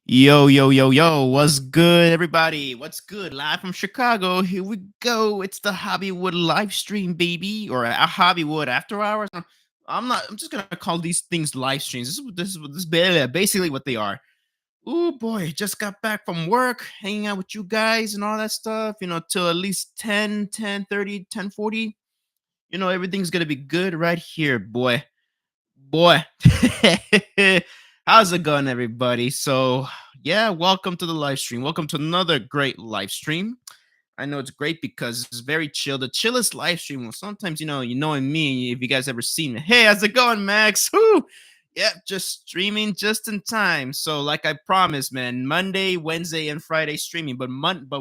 Yo, yo, yo, yo, what's good, everybody? What's good? Live from Chicago. Here we go. It's the Hobbywood live stream, baby, or a Hobbywood after hours. I'm just gonna call these things live streams. This is basically what they are. Ooh, boy, just got back from work, hanging out with you guys and all that stuff, till at least 10:30, 10:40. Everything's gonna be good right here, boy. How's it going, everybody? So yeah, welcome to the live stream. Welcome to another great live stream. I know it's great because it's very chill, the chillest live stream. Well, sometimes knowing me, if you guys ever seen me, hey, how's it going, Max? Whoo! Yeah, just streaming just in time. So like I promised, man, Monday, Wednesday, and Friday streaming, but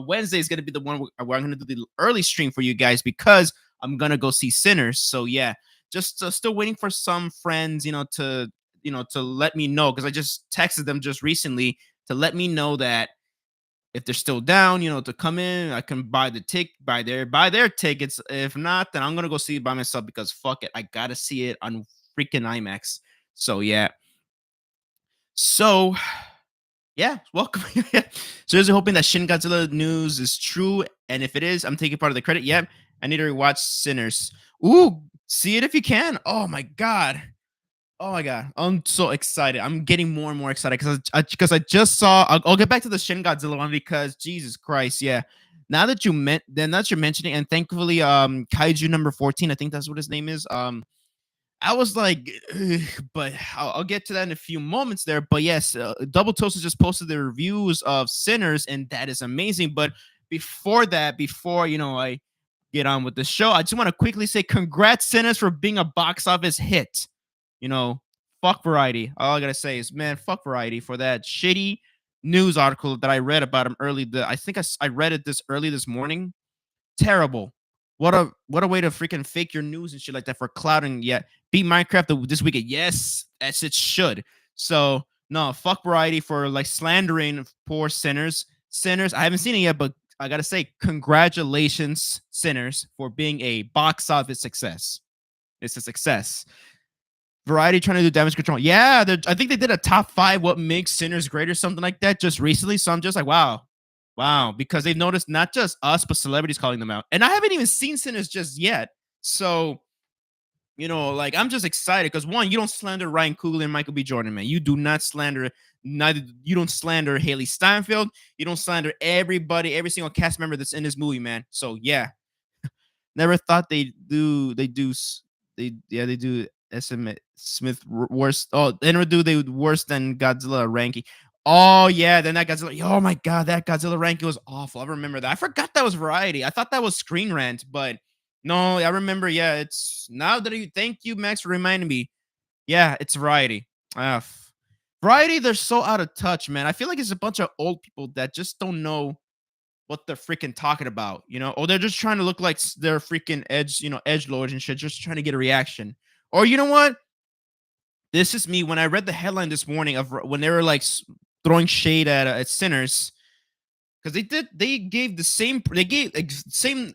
Wednesday is gonna be the one where I'm gonna do the early stream for you guys because I'm gonna go see Sinners. So yeah, just still waiting for some friends, to let me know because I just texted them just recently to let me know that if they're still down, to come in, I can buy their tickets. If not, then I'm gonna go see it by myself because fuck it, I gotta see it on freaking IMAX. So yeah, so yeah, welcome. Seriously hoping that Shin Godzilla news is true, and if it is, I'm taking part of the credit. Yep, I need to rewatch Sinners. Ooh, see it if you can. Oh my god. Oh my god, I'm so excited. I'm getting more and more excited because I just saw. I'll get back to the Shin Godzilla one because Jesus Christ, yeah. Now that you're mentioning, and thankfully, Kaiju number 14, I think that's what his name is. I was like, "Ugh," but I'll get to that in a few moments there. But yes, Double Toast has just posted the reviews of Sinners, and that is amazing. But before that, before I get on with the show, I just want to quickly say congrats, Sinners, for being a box office hit. You know, fuck Variety. All I gotta say is, man, fuck Variety for that shitty news article that I read about him early. I think I read it this early this morning. Terrible. What a way to freaking fake your news and shit like that for clouding. Yet beat Minecraft this weekend. Yes, as it should. So no, fuck Variety for like slandering poor Sinners. Sinners. I haven't seen it yet, but I gotta say, congratulations, Sinners, for being a box office success. It's a success. Variety trying to do damage control. Yeah, I think they did a top 5 what makes Sinners great or something like that just recently. So I'm just like, wow, because they've noticed not just us but celebrities calling them out, and I haven't even seen Sinners just yet. So like I'm just excited because one, you don't slander Ryan Coogler and Michael B. Jordan, man. You do not slander neither. You don't slander Haley Steinfeld. You don't slander every single cast member that's in this movie, man. So yeah, never thought they do SM Smith worse. Oh, they never do they worse than Godzilla ranking. Oh yeah, then that Godzilla. Oh my god, that Godzilla ranking was awful. I remember that. I forgot that was Variety. I thought that was Screen Rant, but no, I remember. Yeah, it's now that you thank you, Max, for reminding me. Yeah, it's Variety. Ah, Variety, they're so out of touch, man. I feel like it's a bunch of old people that just don't know what they're freaking talking about, or they're just trying to look like they're freaking edge lords and shit, just trying to get a reaction. Or you know what? This is me when I read the headline this morning of when they were like throwing shade at Sinners because they gave same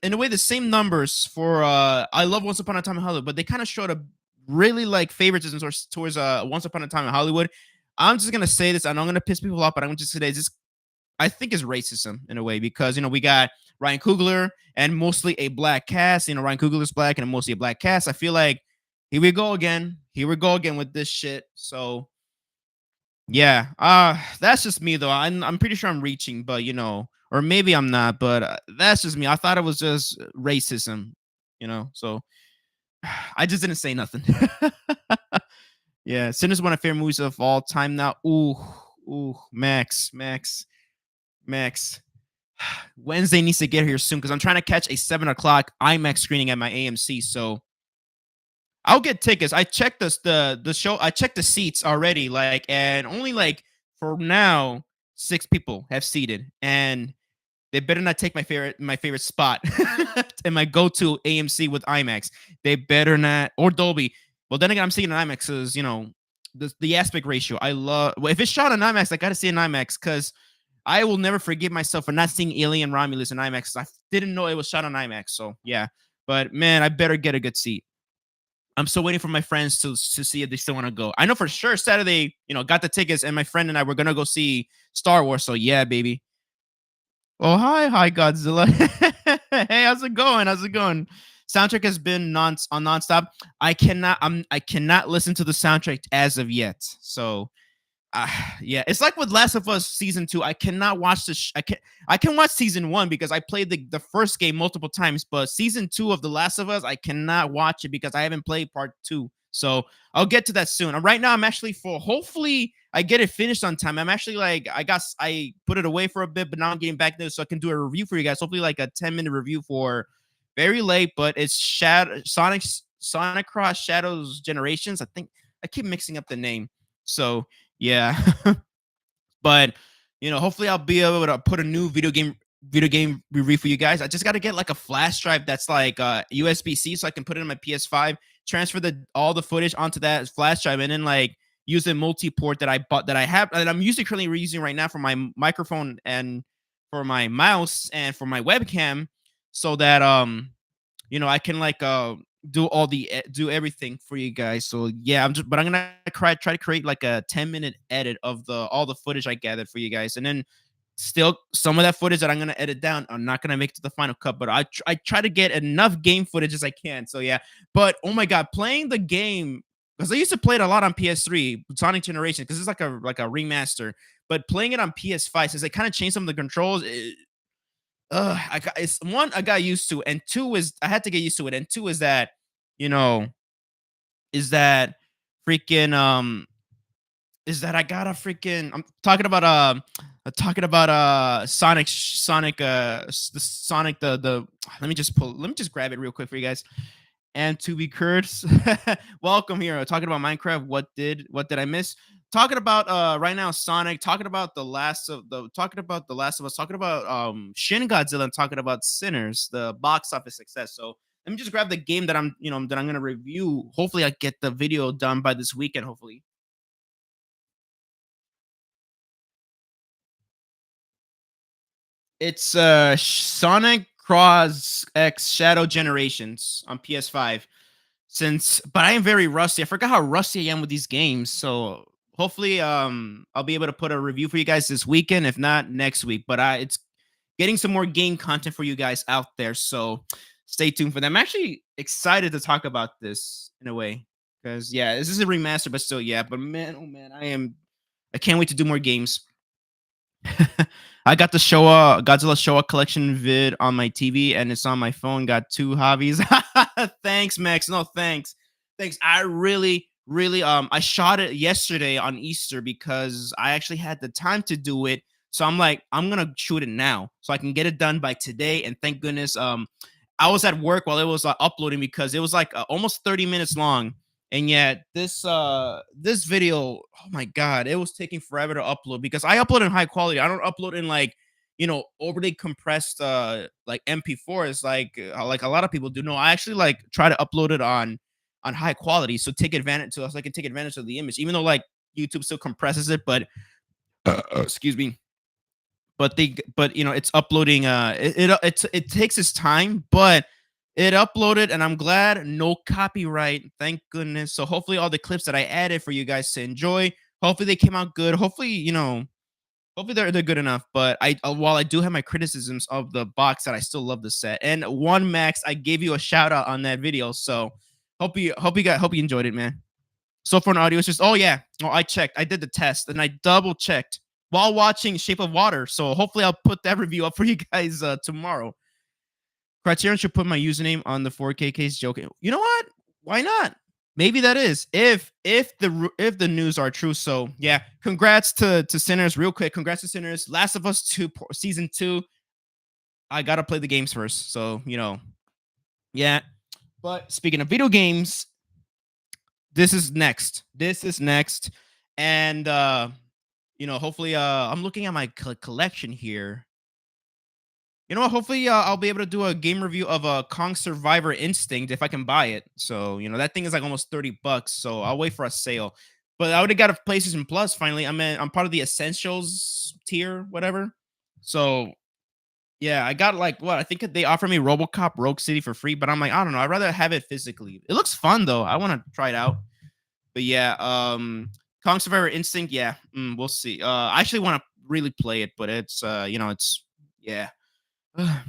in a way the same numbers for I love Once Upon a Time in Hollywood, but they kind of showed a really like favoritism towards Once Upon a Time in Hollywood. I'm just gonna say this, and I'm gonna piss people off, but I'm just gonna say this I think is racism in a way because we got Ryan Coogler and mostly a black cast. Ryan Coogler's black and mostly a black cast. I feel like here we go again. Here we go again with this shit. So yeah, that's just me though. I'm pretty sure I'm reaching, but or maybe I'm not. But that's just me. I thought it was just racism, So I just didn't say nothing. Yeah, Sinners is one of my favorite movies of all time now. Ooh, Max. Wednesday needs to get here soon because I'm trying to catch a 7 o'clock IMAX screening at my AMC. So I'll get tickets. I checked the show. I checked the seats already, and only for now 6 people have seated, and they better not take my favorite spot and my go-to AMC with IMAX. They better not, or Dolby. Well, then again, I'm seeing an IMAX because the aspect ratio. I love. Well, if it's shot on IMAX, I got to see an IMAX because I will never forgive myself for not seeing Alien Romulus in IMAX. I didn't know it was shot on IMAX. So yeah, but man, I better get a good seat. I'm still waiting for my friends to see if they still want to go. I know for sure Saturday, got the tickets, and my friend and I were gonna go see Star Wars. So yeah, baby. Oh hi Godzilla. Hey, how's it going? How's it going? Soundtrack has been nonstop. I cannot listen to the soundtrack as of yet. So uh, yeah, it's like with Last of Us season 2. I cannot watch I can watch season 1 because I played the first game multiple times, but season 2 of The Last of Us I cannot watch it because I haven't played part 2. So I'll get to that soon. Right now I'm actually for hopefully I get it finished on time. I'm actually like I put it away for a bit, but now I'm getting back there so I can do a review for you guys. Hopefully like a 10-minute review for very late, but it's Sonic Cross Shadows Generations. I think I keep mixing up the name. So yeah. But hopefully I'll be able to put a new video game review for you guys. I just got to get like a flash drive that's like USB-C so I can put it in my PS5, transfer all the footage onto that flash drive, and then like use a multi-port that I bought that I have that I'm using currently reusing right now for my microphone and for my mouse and for my webcam, so that I can like do everything for you guys. So yeah, but I'm gonna try to create like a 10-minute edit of the all the footage I gathered for you guys, and then still some of that footage that I'm gonna edit down, I'm not gonna make it to the final cut, but I try to get enough game footage as I can. So yeah, but oh my god, playing the game, because I used to play it a lot on PS3 Sonic Generation because it's like a remaster, but playing it on PS5 since they kind of changed some of the controls. It's one I got used to, and two is I had to get used to it, and two you know, is that freaking is that I gotta freaking I'm talking about the Sonic the let me just grab it real quick for you guys. And to be Kurtz, welcome here. Talking about Minecraft. What did I miss? Talking about right now Sonic. Talking about the Last of Us. Talking about Shin Godzilla. And talking about Sinners, the box office success. So let me just grab the game that I'm gonna review. Hopefully, I get the video done by this weekend. Hopefully, it's Sonic Cross X Shadow Generations on PS5. But I am very rusty. I forgot how rusty I am with these games. So hopefully I'll be able to put a review for you guys this weekend, if not next week. But it's getting some more game content for you guys out there. So stay tuned for them. I'm actually excited to talk about this in a way. Because yeah, this is a remaster, but still, yeah. But man, oh man, I can't wait to do more games. I got the Showa Godzilla Showa collection vid on my TV, and it's on my phone. Got two hobbies. Thanks, Max. No, thanks. Thanks. I really I shot it yesterday on Easter because I actually had the time to do it. So I'm like, I'm gonna shoot it now so I can get it done by today. And thank goodness, I was at work while it was uploading because it was like almost 30 minutes long. And yet this video, oh my god, it was taking forever to upload because I upload in high quality. I don't upload in like overly compressed like MP4s like a lot of people do. No, I actually like try to upload it on high quality so I can take advantage of the image, even though like YouTube still compresses it, but excuse me. But it's uploading it takes its time, but it uploaded, and I'm glad. No copyright, thank goodness. So hopefully all the clips that I added for you guys to enjoy, hopefully they came out good. Hopefully they're good enough. But while I do have my criticisms of the box set, I still love the set. And one Max, I gave you a shout out on that video. So hope you enjoyed it, man. So for an audio, it's just I checked. I did the test and I double checked while watching Shape of Water. So hopefully I'll put that review up for you guys tomorrow. Criterion should put my username on the 4K case. Joking. You know what? Why not? Maybe that is if the news are true. So yeah, congrats to Sinners. Real quick, congrats to Sinners. Last of Us 2 season 2. I gotta play the games first. So yeah. But speaking of video games, this is next. And hopefully I'm looking at my collection here. You know what? Hopefully, I'll be able to do a game review of a Kong Survivor Instinct if I can buy it. So, that thing is like almost $30. So I'll wait for a sale. But I already got a PlayStation Plus finally. I'm part of the Essentials tier, whatever. So Yeah, I got like what I think they offered me RoboCop Rogue City for free, but I'm like, I don't know. I'd rather have it physically. It looks fun though. I want to try it out. But yeah, Kong Survivor Instinct, yeah, we'll see. I actually want to really play it, but it's it's yeah. I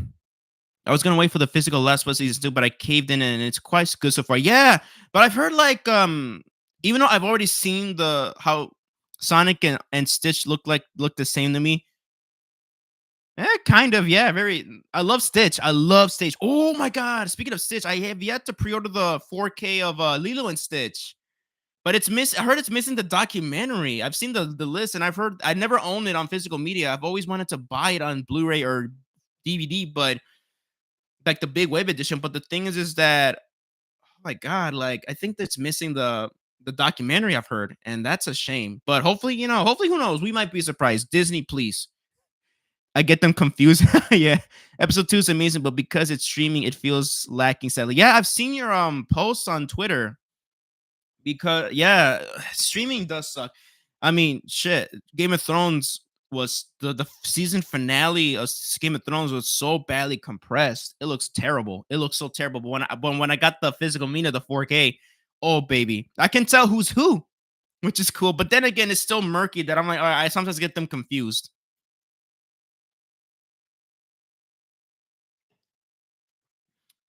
was gonna wait for the physical Last of Us season 2, but I caved in and it's quite good so far. Yeah, but I've heard like even though I've already seen the how Sonic and Stitch look the same to me. Kind of, yeah, very. I love Stitch. I love Stitch. Oh my god! Speaking of Stitch, I have yet to pre-order the 4K of Lilo and Stitch. But it's miss. I heard it's missing the documentary. I've seen the list, and I've heard I never owned it on physical media. I've always wanted to buy it on Blu-ray or DVD, but like the big web edition. But the thing is that oh my god, like I think that's missing the documentary. I've heard, and that's a shame. But hopefully, hopefully, who knows? We might be surprised. Disney, please. I get them confused. Yeah, episode 2 is amazing, but because it's streaming, it feels lacking. Sadly, yeah, I've seen your posts on Twitter because yeah, streaming does suck. I mean, shit. Game of Thrones was the season finale of Game of Thrones was so badly compressed. It looks terrible. It looks so terrible. But when I got the physical media, the 4K, oh baby, I can tell who's who, which is cool. But then again, it's still murky that I'm like, all right, I sometimes get them confused.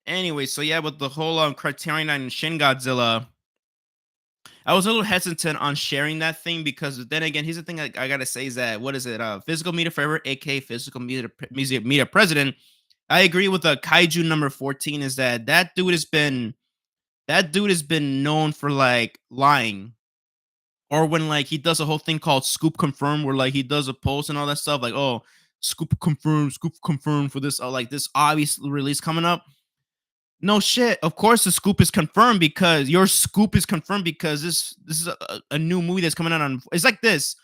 Anyway, so yeah, with the whole Criterion and Shin Godzilla, I was a little hesitant on sharing that thing because then again, here's the thing I gotta say is that what is it? Physical Media Forever, aka Physical Media President. I agree with the Kaiju number 14. Is that dude has been known for like lying, or when like he does a whole thing called Scoop Confirm, where like he does a post and all that stuff, like oh Scoop confirm for this like this obvious release coming up. No shit. Of course, the scoop is confirmed because your scoop is confirmed because this is a new movie that's coming out on. It's like this.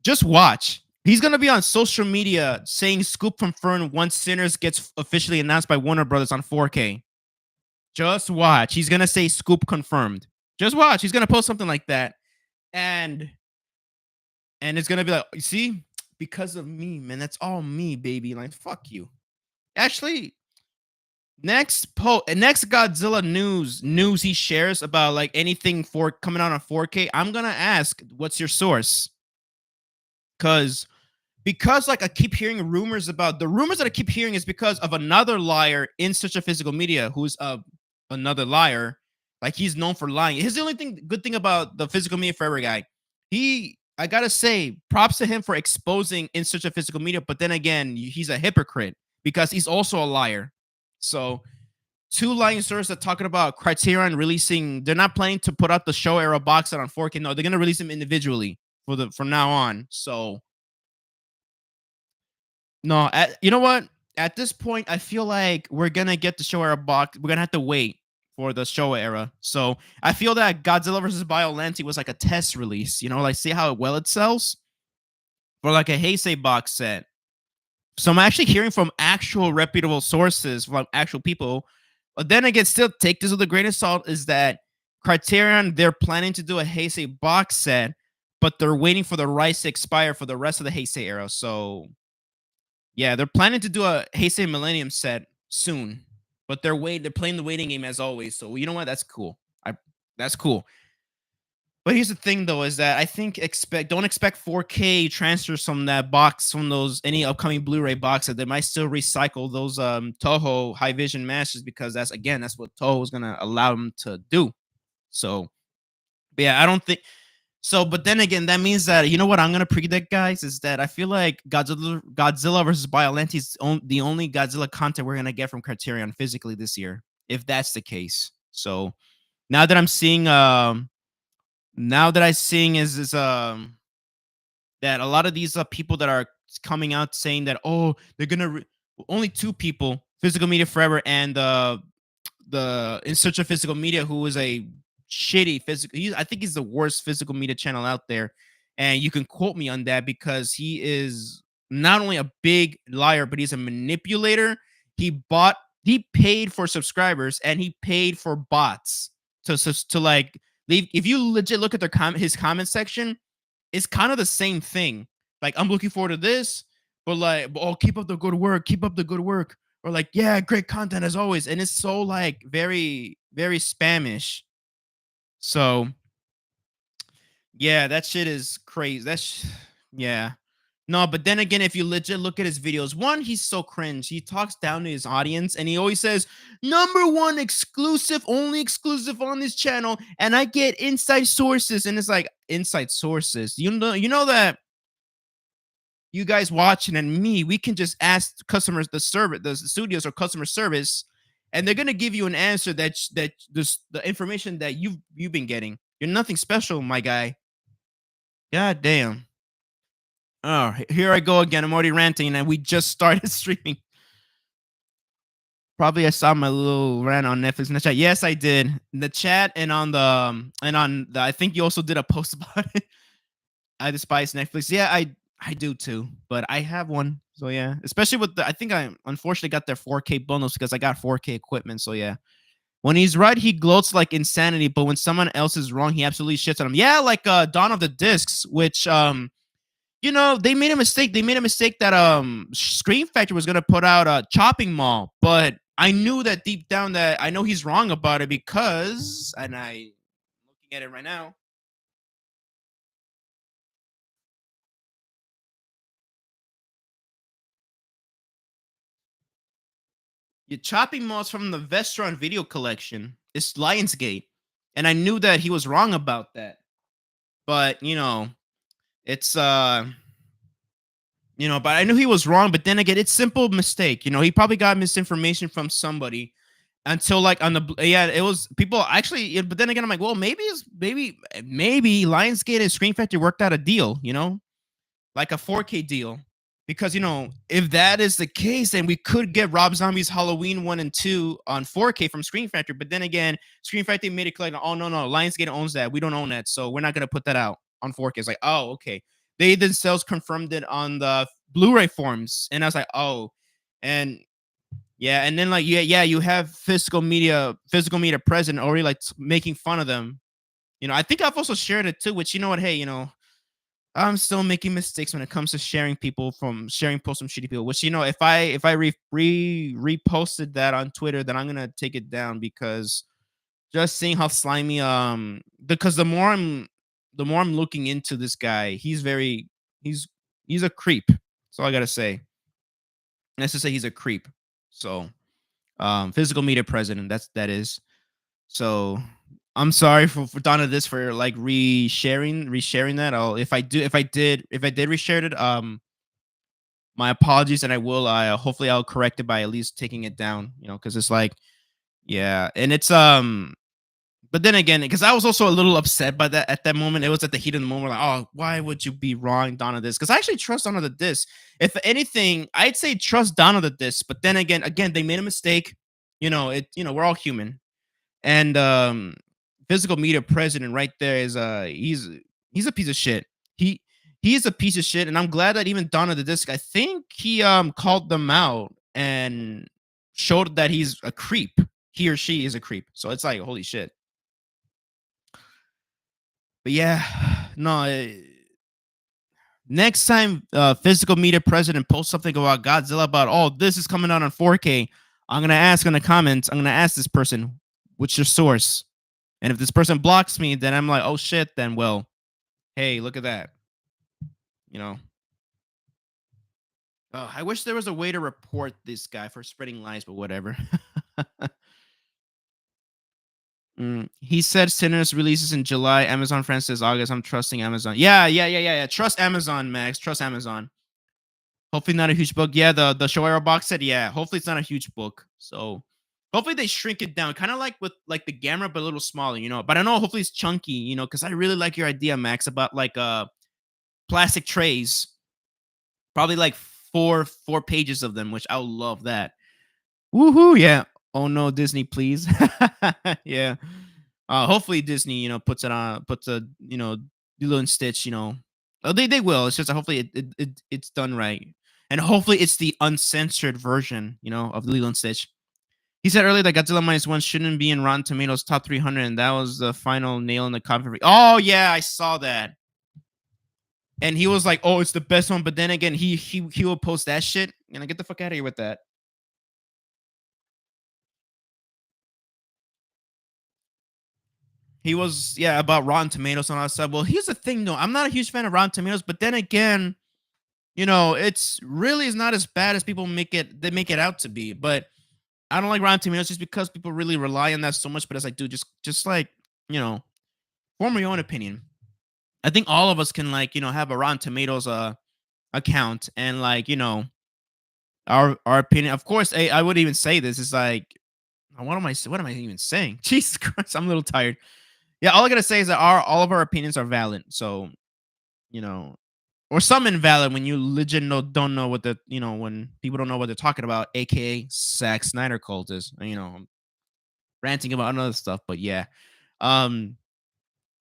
Just watch. He's gonna be on social media saying scoop confirmed once Sinners gets officially announced by Warner Brothers on 4K. Just watch. He's gonna say scoop confirmed. Just watch. He's gonna post something like that, and it's gonna be like, you see, because of me, man. That's all me, baby. Like fuck you. Actually, next Godzilla news he shares about like anything for coming out on 4K. I'm gonna ask, what's your source? Because like I keep hearing rumors about the rumors that I keep hearing is because of another liar in such a physical media who's another liar. Like he's known for lying. Here's the only good thing about the physical media forever guy. I gotta say, props to him for exposing in such a physical media, but then again, he's a hypocrite because he's also a liar. So two lying sources are talking about Criterion releasing. They're not planning to put out the show era box set on 4K. No, they're gonna release them individually from now on. So no, you know what? At this point, I feel like we're gonna get the show era box. We're gonna have to wait for the show era. So I feel that Godzilla versus Biollante was like a test release. Like see how well it sells for like a Heisei box set. So I'm actually hearing from actual reputable sources, from actual people. But then again, still take this with a grain of salt, is that Criterion, they're planning to do a Heisei box set, but they're waiting for the rights to expire for the rest of the Heisei era. So yeah, they're planning to do a Heisei Millennium set soon, but they're playing the waiting game as always. So you know what? That's cool. That's cool. But here's the thing, though, is that I think don't expect 4K transfers from that box from those any upcoming Blu-ray boxes. They might still recycle those Toho high vision matches because that's what Toho is gonna allow them to do. So, but yeah, I don't think so. But then again, that means that you know what I'm gonna predict, guys, is that I feel like Godzilla versus Biollante is the only Godzilla content we're gonna get from Criterion physically this year, if that's the case. So now that I'm seeing now that I seeing is that a lot of these people that are coming out saying that oh they're gonna only two people, Physical Media Forever and the In Search of Physical Media, who is a shitty physical. I think he's the worst physical media channel out there, and you can quote me on that because he is not only a big liar but he's a manipulator. He paid for subscribers and he paid for bots to like leave. If you legit look at his comment section, it's kind of the same thing. Like I'm looking forward to this, but like, oh, keep up the good work, keep up the good work, or like, yeah, great content as always, and it's so like very, very spamish. So yeah, that shit is crazy. Yeah. No, but then again, if you legit look at his videos, one, he's so cringe. He talks down to his audience and he always says, number one exclusive, only exclusive on this channel, and I get inside sources. And it's like inside sources. You know that you guys watching and me, we can just ask customers the studios or customer service, and they're gonna give you an answer that this the information that you've been getting. You're nothing special, my guy. God damn. Oh, here I go again. I'm already ranting, and we just started streaming. Probably I saw my little rant on Netflix in the chat. Yes, I did. In the chat and on the I think you also did a post about it. I despise Netflix. Yeah, I do too, but I have one. So yeah, especially with I think I unfortunately got their 4K bonus because I got 4K equipment. So yeah. When he's right, he gloats like insanity, but when someone else is wrong, he absolutely shits on him. Yeah, like Dawn of the Discs, which they made a mistake. They made a mistake that Scream Factory was gonna put out a Chopping Mall, but I knew that deep down that I know he's wrong about it because, and I looking at it right now. Your Chopping Mall's from the Vestron video collection. It's Lionsgate, and I knew that he was wrong about that. But it's but I knew he was wrong. But then again, it's simple mistake. He probably got misinformation from somebody until like on the it was people actually. But then again, I'm like, well, maybe Lionsgate and Screen Factory worked out a deal. Like a 4K deal. Because if that is the case, then we could get Rob Zombie's Halloween 1 and 2 on 4K from Screen Factory. But then again, Screen Factory made it clear, oh no, Lionsgate owns that. We don't own that, so we're not gonna put that out on 4K. It's like, oh, okay. They themselves confirmed it on the Blu-ray forms, and I was like, oh, and yeah, and then like yeah, you have physical media president already like making fun of them. I think I've also shared it too. Which what? Hey, I'm still making mistakes when it comes to sharing posts from shitty people. Which if I reposted that on Twitter, then I'm gonna take it down because just seeing how slimy because the more I'm looking into this guy, he's he's a creep. That's all I gotta say. Let's just say he's a creep. So physical media president. That is. So I'm sorry for Donna this for like resharing that. If I did reshare it, my apologies, and I will hopefully I'll correct it by at least taking it down, because it's like, yeah, and it's but then again, because I was also a little upset by that at that moment. It was at the heat of the moment, like, oh, why would you be wrong, Donna this? Because I actually trust Donna the this. If anything, I'd say trust Donna the this, but then again, they made a mistake. We're all human. And physical media president right there is he's a piece of shit. He is a piece of shit, and I'm glad that even Donna the Disc, I think he called them out and showed that he's a creep. He or she is a creep. So it's like, holy shit. But yeah, no. Next time physical media president posts something about Godzilla about, oh, this is coming out on 4K, I'm gonna ask in the comments. I'm gonna ask this person, what's your source? And if this person blocks me, then I'm like, oh shit, then well, hey, look at that. I wish there was a way to report this guy for spreading lies, but whatever. He said Sinners releases in July. Amazon France says August. I'm trusting Amazon. Yeah. Trust Amazon, Max. Trust Amazon. Hopefully not a huge book. Yeah, the Showa box set. Yeah, hopefully it's not a huge book. So hopefully they shrink it down, kind of like with like the Gamera, but a little smaller. But I know hopefully it's chunky. Because I really like your idea, Max, about like plastic trays. Probably like four pages of them, which I would love that. Woohoo! Yeah. Oh no, Disney, please. Yeah. Hopefully Disney, puts a Lilo and Stitch, Oh, they will. It's just hopefully it's done right. And hopefully it's the uncensored version, of Lilo and Stitch. He said earlier that Godzilla Minus One shouldn't be in Rotten Tomatoes top 300, and that was the final nail in the coffin. Oh yeah, I saw that. and he was like, "Oh, it's the best one." But then again, he will post that shit, and I get the fuck out of here with that. He was, yeah, about Rotten Tomatoes and all that stuff. Well, here's the thing though, I'm not a huge fan of Rotten Tomatoes, but then again, it's really is not as bad as people make it out to be. But I don't like Rotten Tomatoes just because people really rely on that so much. But it's like, dude, just like, you know, form your own opinion. I think all of us can, like, have a Rotten Tomatoes account, and like, our opinion. Of course, I would even say this is like, what am I even saying? Jesus Christ, I'm a little tired. Yeah, all I gotta say is that all of our opinions are valid. So, you know, or some invalid when you legit don't know what when people don't know what they're talking about, aka Zack Snyder cult is. I'm ranting about another stuff, but yeah. Um,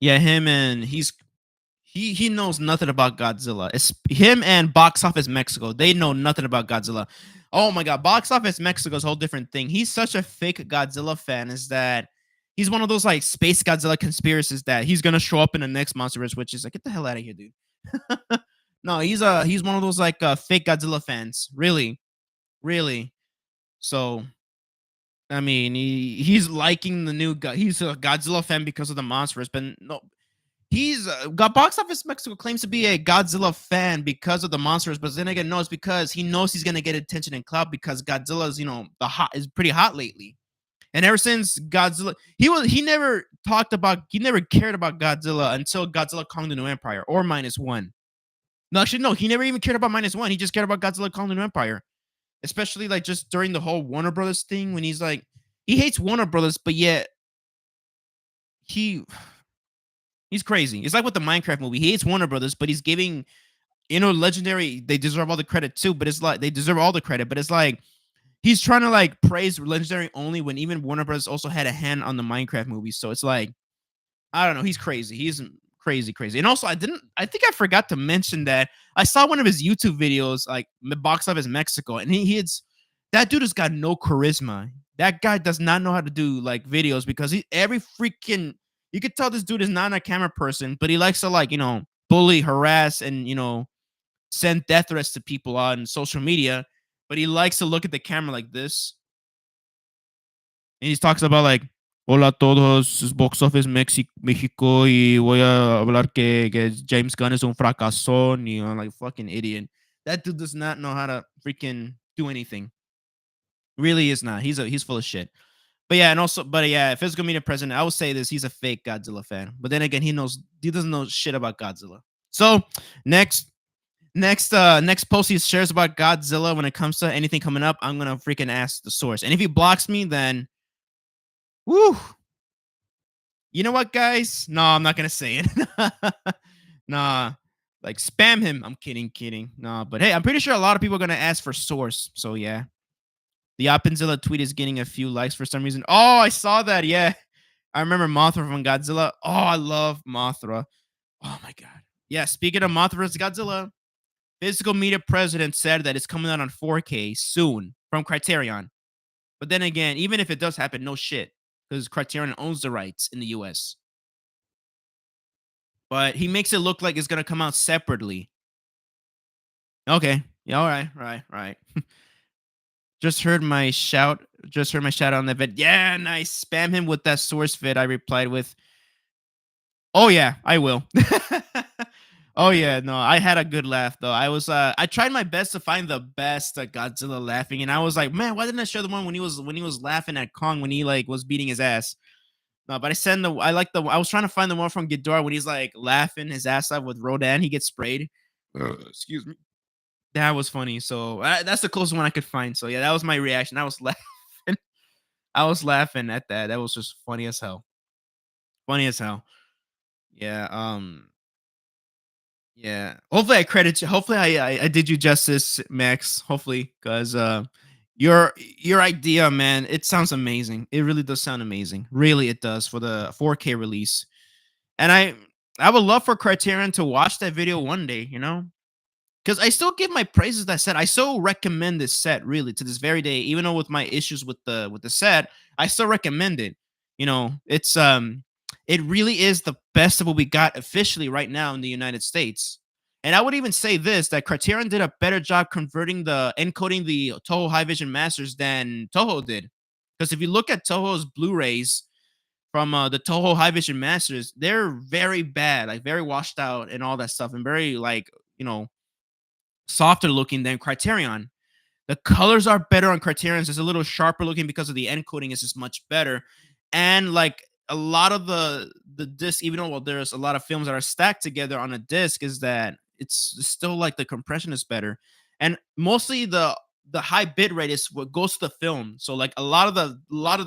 yeah, him and he knows nothing about Godzilla. It's him and Box Office Mexico. They know nothing about Godzilla. Oh my god, Box Office Mexico is a whole different thing. He's such a fake Godzilla fan, is that he's one of those like space Godzilla conspiracies that he's gonna show up in the next MonsterVerse, which is like, get the hell out of here, dude. No, he's one of those like fake Godzilla fans. Really, really. So I mean, he's liking the new he's a Godzilla fan because of the MonsterVerse, but no, he's got Box Office Mexico claims to be a Godzilla fan because of the monsters, but then again, no, it's because he knows he's gonna get attention and clout because Godzilla's, is pretty hot lately. And ever since Godzilla, he never cared about Godzilla until Godzilla Kong the New Empire or Minus One. No, actually, no, he never even cared about Minus One. He just cared about Godzilla Kong the New Empire, especially like just during the whole Warner Brothers thing when he's like, he hates Warner Brothers, but yet he he's crazy. It's like with the Minecraft movie. He hates Warner Brothers, but he's giving, Legendary, they deserve all the credit too, but it's like they deserve all the credit, but it's like he's trying to like praise Legendary only when even Warner Brothers also had a hand on the Minecraft movie. So it's like, I don't know, he's crazy. He's crazy, crazy. And also I think I forgot to mention that I saw one of his YouTube videos, like Box Office Mexico, and he's that dude has got no charisma. That guy does not know how to do like videos because every freaking, you could tell this dude is not a camera person, but he likes to like, bully, harass, and send death threats to people on social media. But he likes to look at the camera like this. And he talks about like, hola a todos, es Box Office Mexico y voy a hablar que James Gunn es un fracasón, like fucking idiot. That dude does not know how to freaking do anything. Really is not. He's full of shit. But yeah, and also, but yeah, physical media president, I would say this: he's a fake Godzilla fan. But then again, he doesn't know shit about Godzilla. So next post he shares about Godzilla when it comes to anything coming up, I'm gonna freaking ask the source. And if he blocks me, then woo. You know what, guys? No, I'm not gonna say it. Nah, like spam him. I'm kidding. Nah, but hey, I'm pretty sure a lot of people are gonna ask for source. So yeah. The Openzilla tweet is getting a few likes for some reason. Oh, I saw that. Yeah. I remember Mothra from Godzilla. Oh, I love Mothra. Oh my god. Yeah, speaking of Mothra vs. Godzilla, physical media president said that it's coming out on 4K soon from Criterion. But then again, even if it does happen, no shit, because Criterion owns the rights in the US. But he makes it look like it's gonna come out separately. Okay. Yeah, all right. Just heard my shout. Just heard my shout out on that vid. Yeah, nice. Spam him with that source vid. I replied with, "Oh yeah, I will." Oh yeah, no, I had a good laugh though. I tried my best to find the best Godzilla laughing, and I was like, man, why didn't I show the one when he was laughing at Kong when he like was beating his ass? No, but I was trying to find the one from Ghidorah when he's like laughing his ass off with Rodan. He gets sprayed. Excuse me. That was funny. So that's the closest one I could find. So yeah, that was my reaction. I was laughing. I was laughing at that. That was just funny as hell. Funny as hell. Yeah. Yeah. Hopefully I credit you. Hopefully I did you justice, Max. Hopefully, because your idea, man, it sounds amazing. It really does sound amazing. Really, it does for the 4K release. And I would love for Criterion to watch that video one day. Because I still give my praises to that set. I so recommend this set really to this very day, even though with my issues with the set, I still recommend it. It's it really is the best of what we got officially right now in the United States. And I would even say this that Criterion did a better job converting the encoding the Toho High Vision Masters than Toho did. Because if you look at Toho's Blu-rays from the Toho High Vision Masters, they're very bad, like very washed out and all that stuff, and very like softer looking than Criterion. The colors are better on Criterion's. It's a little sharper looking because of the encoding is just much better. And like a lot of the disc, even though there's a lot of films that are stacked together on a disc, is that it's still like the compression is better. And mostly the high bit rate is what goes to the film. So like a lot of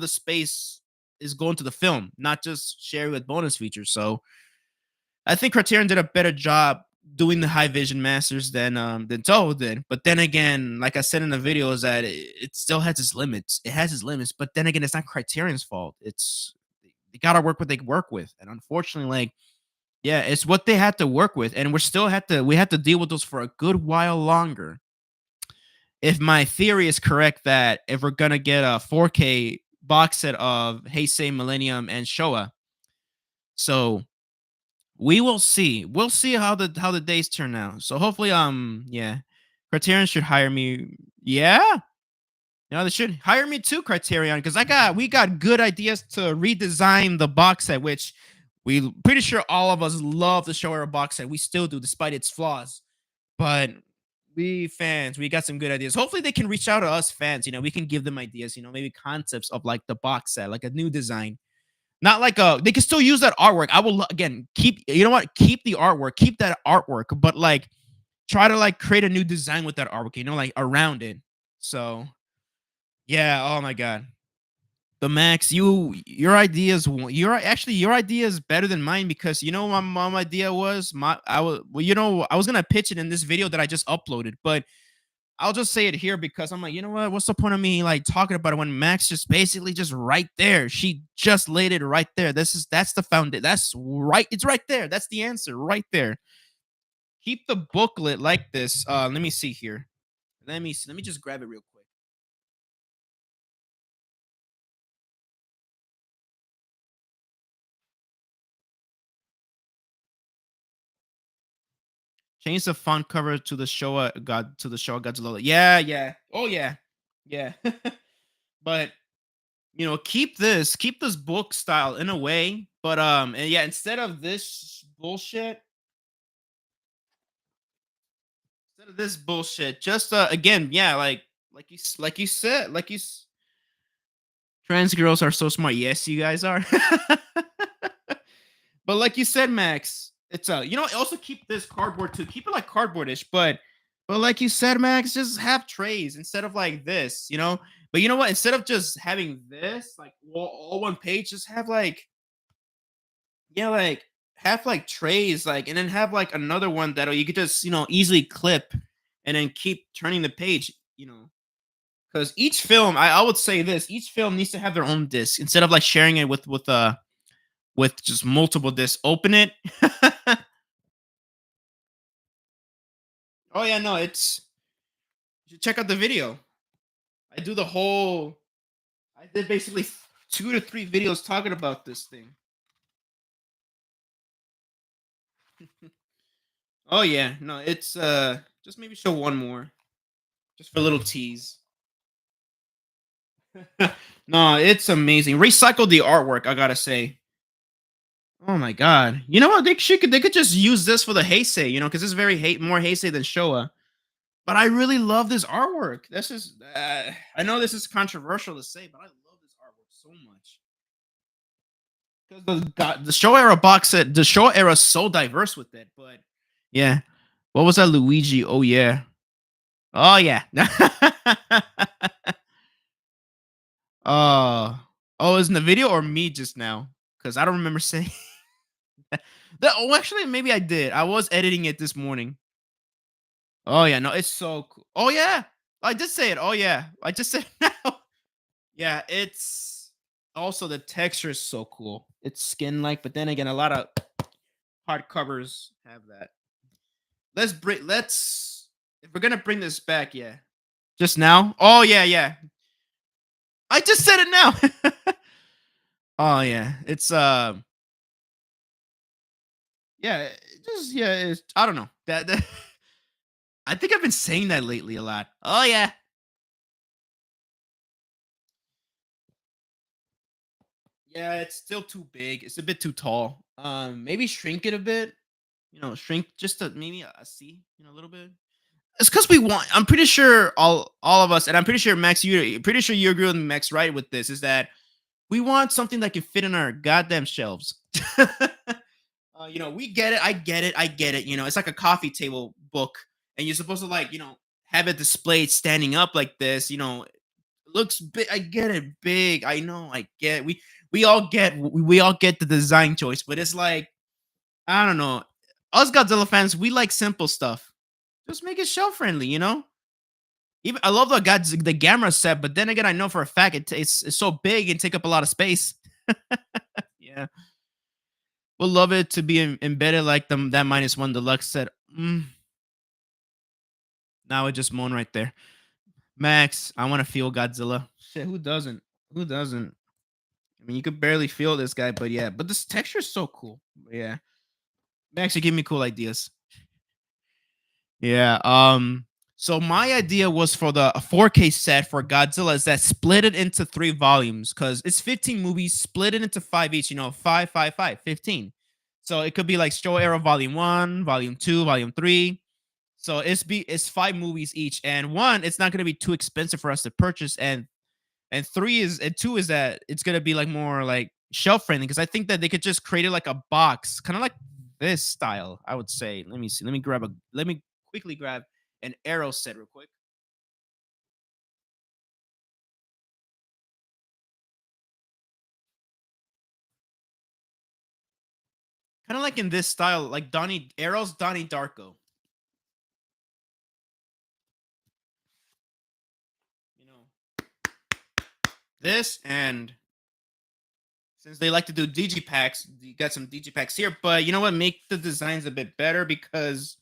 the space is going to the film, not just sharing with bonus features. So I think Criterion did a better job doing the high vision masters than Toho did. But then again, like I said in the video, is that it still has its limits. It has its limits. But then again, it's not Criterion's fault. It's they gotta work what they work with. And unfortunately, like yeah, it's what they had to work with. And we had to deal with those for a good while longer. If my theory is correct that if we're gonna get a 4K box set of Heisei, Millennium, and Showa, so we will see. We'll see how the days turn out. So hopefully, yeah, Criterion should hire me. Yeah, no, they should hire me too, Criterion, because we got good ideas to redesign the box set, which we pretty sure all of us love the Show Era box set. We still do, despite its flaws. But we fans, we got some good ideas. Hopefully, they can reach out to us fans. We can give them ideas. Maybe concepts of like the box set, like a new design. Not like they can still use that artwork. I will again keep you know what? Keep the artwork, keep that artwork, but like try to like create a new design with that artwork, like around it. So yeah, oh my god. The Max, your idea is better than mine because my mom idea was I was gonna pitch it in this video that I just uploaded, but I'll just say it here because I'm like, you know what? What's the point of me like talking about it when Max just basically just right there? She just laid it right there. That's the foundation. That's right. It's right there. That's the answer right there. Keep the booklet like this. Let me see here. Let me just grab it real quick. Change the font cover to the Showa Godzilla. Yeah, yeah. Oh yeah. Yeah. But keep this book style in a way, but and yeah, instead of this bullshit, just again, yeah, like you said, trans girls are so smart. Yes, you guys are. But like you said, Max, it's also keep this cardboard too. Keep it like cardboardish, but like you said, Max, just have trays instead of like this. But you know what? Instead of just having this like all one page, just have like yeah, like have like trays, like and then have like another one that you could just easily clip and then keep turning the page. Because each film, I would say this, each film needs to have their own disc instead of like sharing it with just multiple discs. Open it. Oh yeah, no, you should check out the video. I do the whole. I did basically 2 to 3 videos talking about this thing. Oh yeah, no, it's just maybe show one more, just for a little tease. No, it's amazing. Recycle the artwork, I gotta say. Oh my god. You know what? They could just use this for the Heisei, because it's very more Heisei than Showa. But I really love this artwork. This is I know this is controversial to say, but I love this artwork so much. Because the Showa era box set, the Showa era is so diverse with it. But yeah, what was that, Luigi? Oh yeah, oh yeah. Oh, is in the video or me just now? Because I don't remember saying that. Oh, actually, maybe I did. I was editing it this morning. Oh yeah, no, it's so cool. Oh yeah, I did say it. Oh yeah, I just said it now. Yeah, it's also the texture is so cool. It's skin like, but then again, a lot of hardcovers have that. Let's if we're gonna bring this back, yeah. Just now? Oh yeah, yeah. I just said it now. Oh yeah, it's yeah. just yeah, I don't know. That I think I've been saying that lately a lot. Oh yeah. Yeah, it's still too big. It's a bit too tall. Maybe shrink it a bit. Shrink just to maybe a C, a little bit. It's because we want. I'm pretty sure all of us, and I'm pretty sure Max, you pretty sure you agree with Max, right? With this, is that we want something that can fit in our goddamn shelves. We get it. I get it. I get it. It's like a coffee table book, and you're supposed to have it displayed standing up like this. It looks big. I get it, big. I know. I get. We all get the design choice, but it's like I don't know. Us Godzilla fans, we like simple stuff. Just make it shelf friendly. Even I love the camera set, but then again, I know for a fact it's so big and take up a lot of space. Yeah. We'll love it to be embedded like that minus one deluxe set. Now I just moan right there. Max, I want to feel Godzilla. Shit, who doesn't? Who doesn't? I mean, you could barely feel this guy, but yeah. But this texture is so cool. Yeah. Max, you give me cool ideas. Yeah. So my idea was for the 4K set for Godzilla is that split it into 3 volumes because it's 15 movies, split it into 5 each, 5, 5, 5, 15. So it could be like Show Era Volume 1, Volume 2, Volume 3. So it's 5 movies each. And one, it's not gonna be too expensive for us to purchase. And two is that it's gonna be like more like shelf friendly because I think that they could just create it like a box, kind of like this style, I would say. Let me see. Let me quickly grab an arrow set real quick. Kind of like in this style, like Donnie Darko. You know, this and since they like to do digipacks, you got some digipacks here. But you know what? Make the designs a bit better because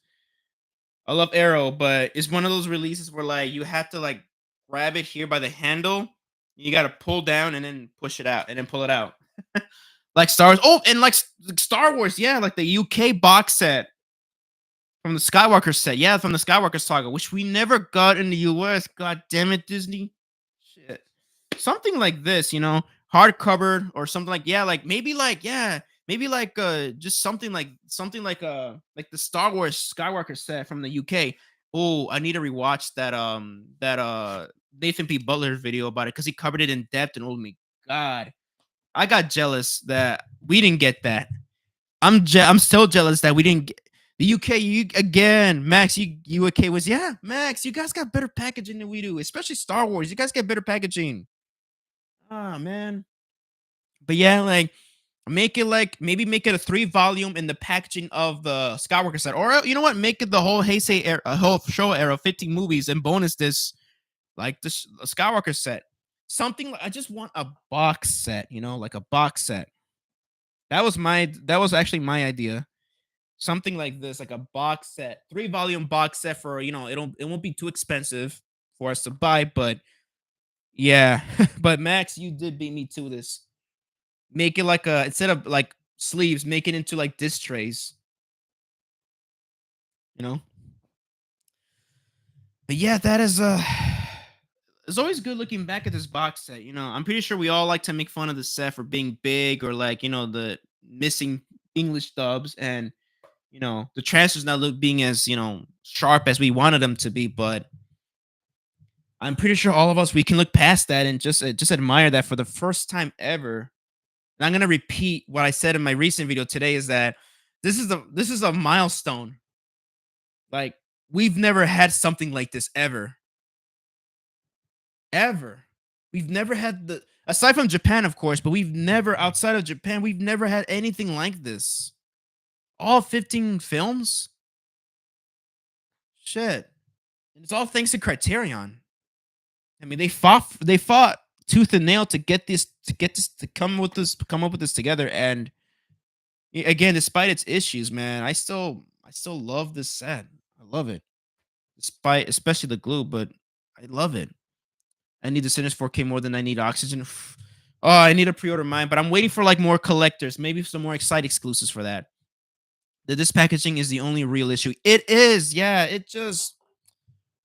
I love Arrow, but it's one of those releases where like you have to like grab it here by the handle. You got to pull down and then push it out and then pull it out. Like Star Wars. Oh, and like Star Wars, yeah, like the UK box set from the Skywalker set. Yeah, from the Skywalker saga, which we never got in the US. God damn it, Disney. Shit. Something like this, hardcover or something like like maybe maybe like just something like the Star Wars Skywalker set from the UK. Oh, I need to rewatch that Nathan P. Butler video about it because he covered it in depth and oh my god. I got jealous that we didn't get that. I'm still jealous that we didn't get the UK. You again, Max. You UK was Max. You guys got better packaging than we do, especially Star Wars. You guys get better packaging. Ah man, but yeah, like maybe make it a 3 volume in the packaging of the Skywalker set, or you know what, make it the whole Heisei era, whole show era, 50 movies and bonus this like this Skywalker set. Something I just want a box set, like a box set. That was actually my idea. Something like this, like a box set, 3 volume box set for it won't be too expensive for us to buy, but yeah. But Max, you did beat me to this. Make it like a instead of like sleeves, make it into like disc trays, you know? But yeah, that is it's always good looking back at this box set. I'm pretty sure we all like to make fun of the set for being big or like, the missing English dubs and the transfers not look being as, sharp as we wanted them to be, but I'm pretty sure all of us we can look past that and just admire that for the first time ever. And I'm gonna repeat what I said in my recent video today is that this is a milestone. Like we've never had something like this ever. Ever. We've never had the aside from Japan, of course, but we've never outside of Japan, we've never had anything like this. All 15 films? Shit. And it's all thanks to Criterion. I mean, they fought tooth and nail to get this to come up with this together. And again, despite its issues, man, I still love this set. I love it, despite especially the glue, but I love it. I need the Sinners 4K more than I need Oxygen. Oh, I need to pre-order mine, but I'm waiting for like more collectors, maybe some more Excite exclusives for that. that this packaging is the only real issue. It is, yeah. It just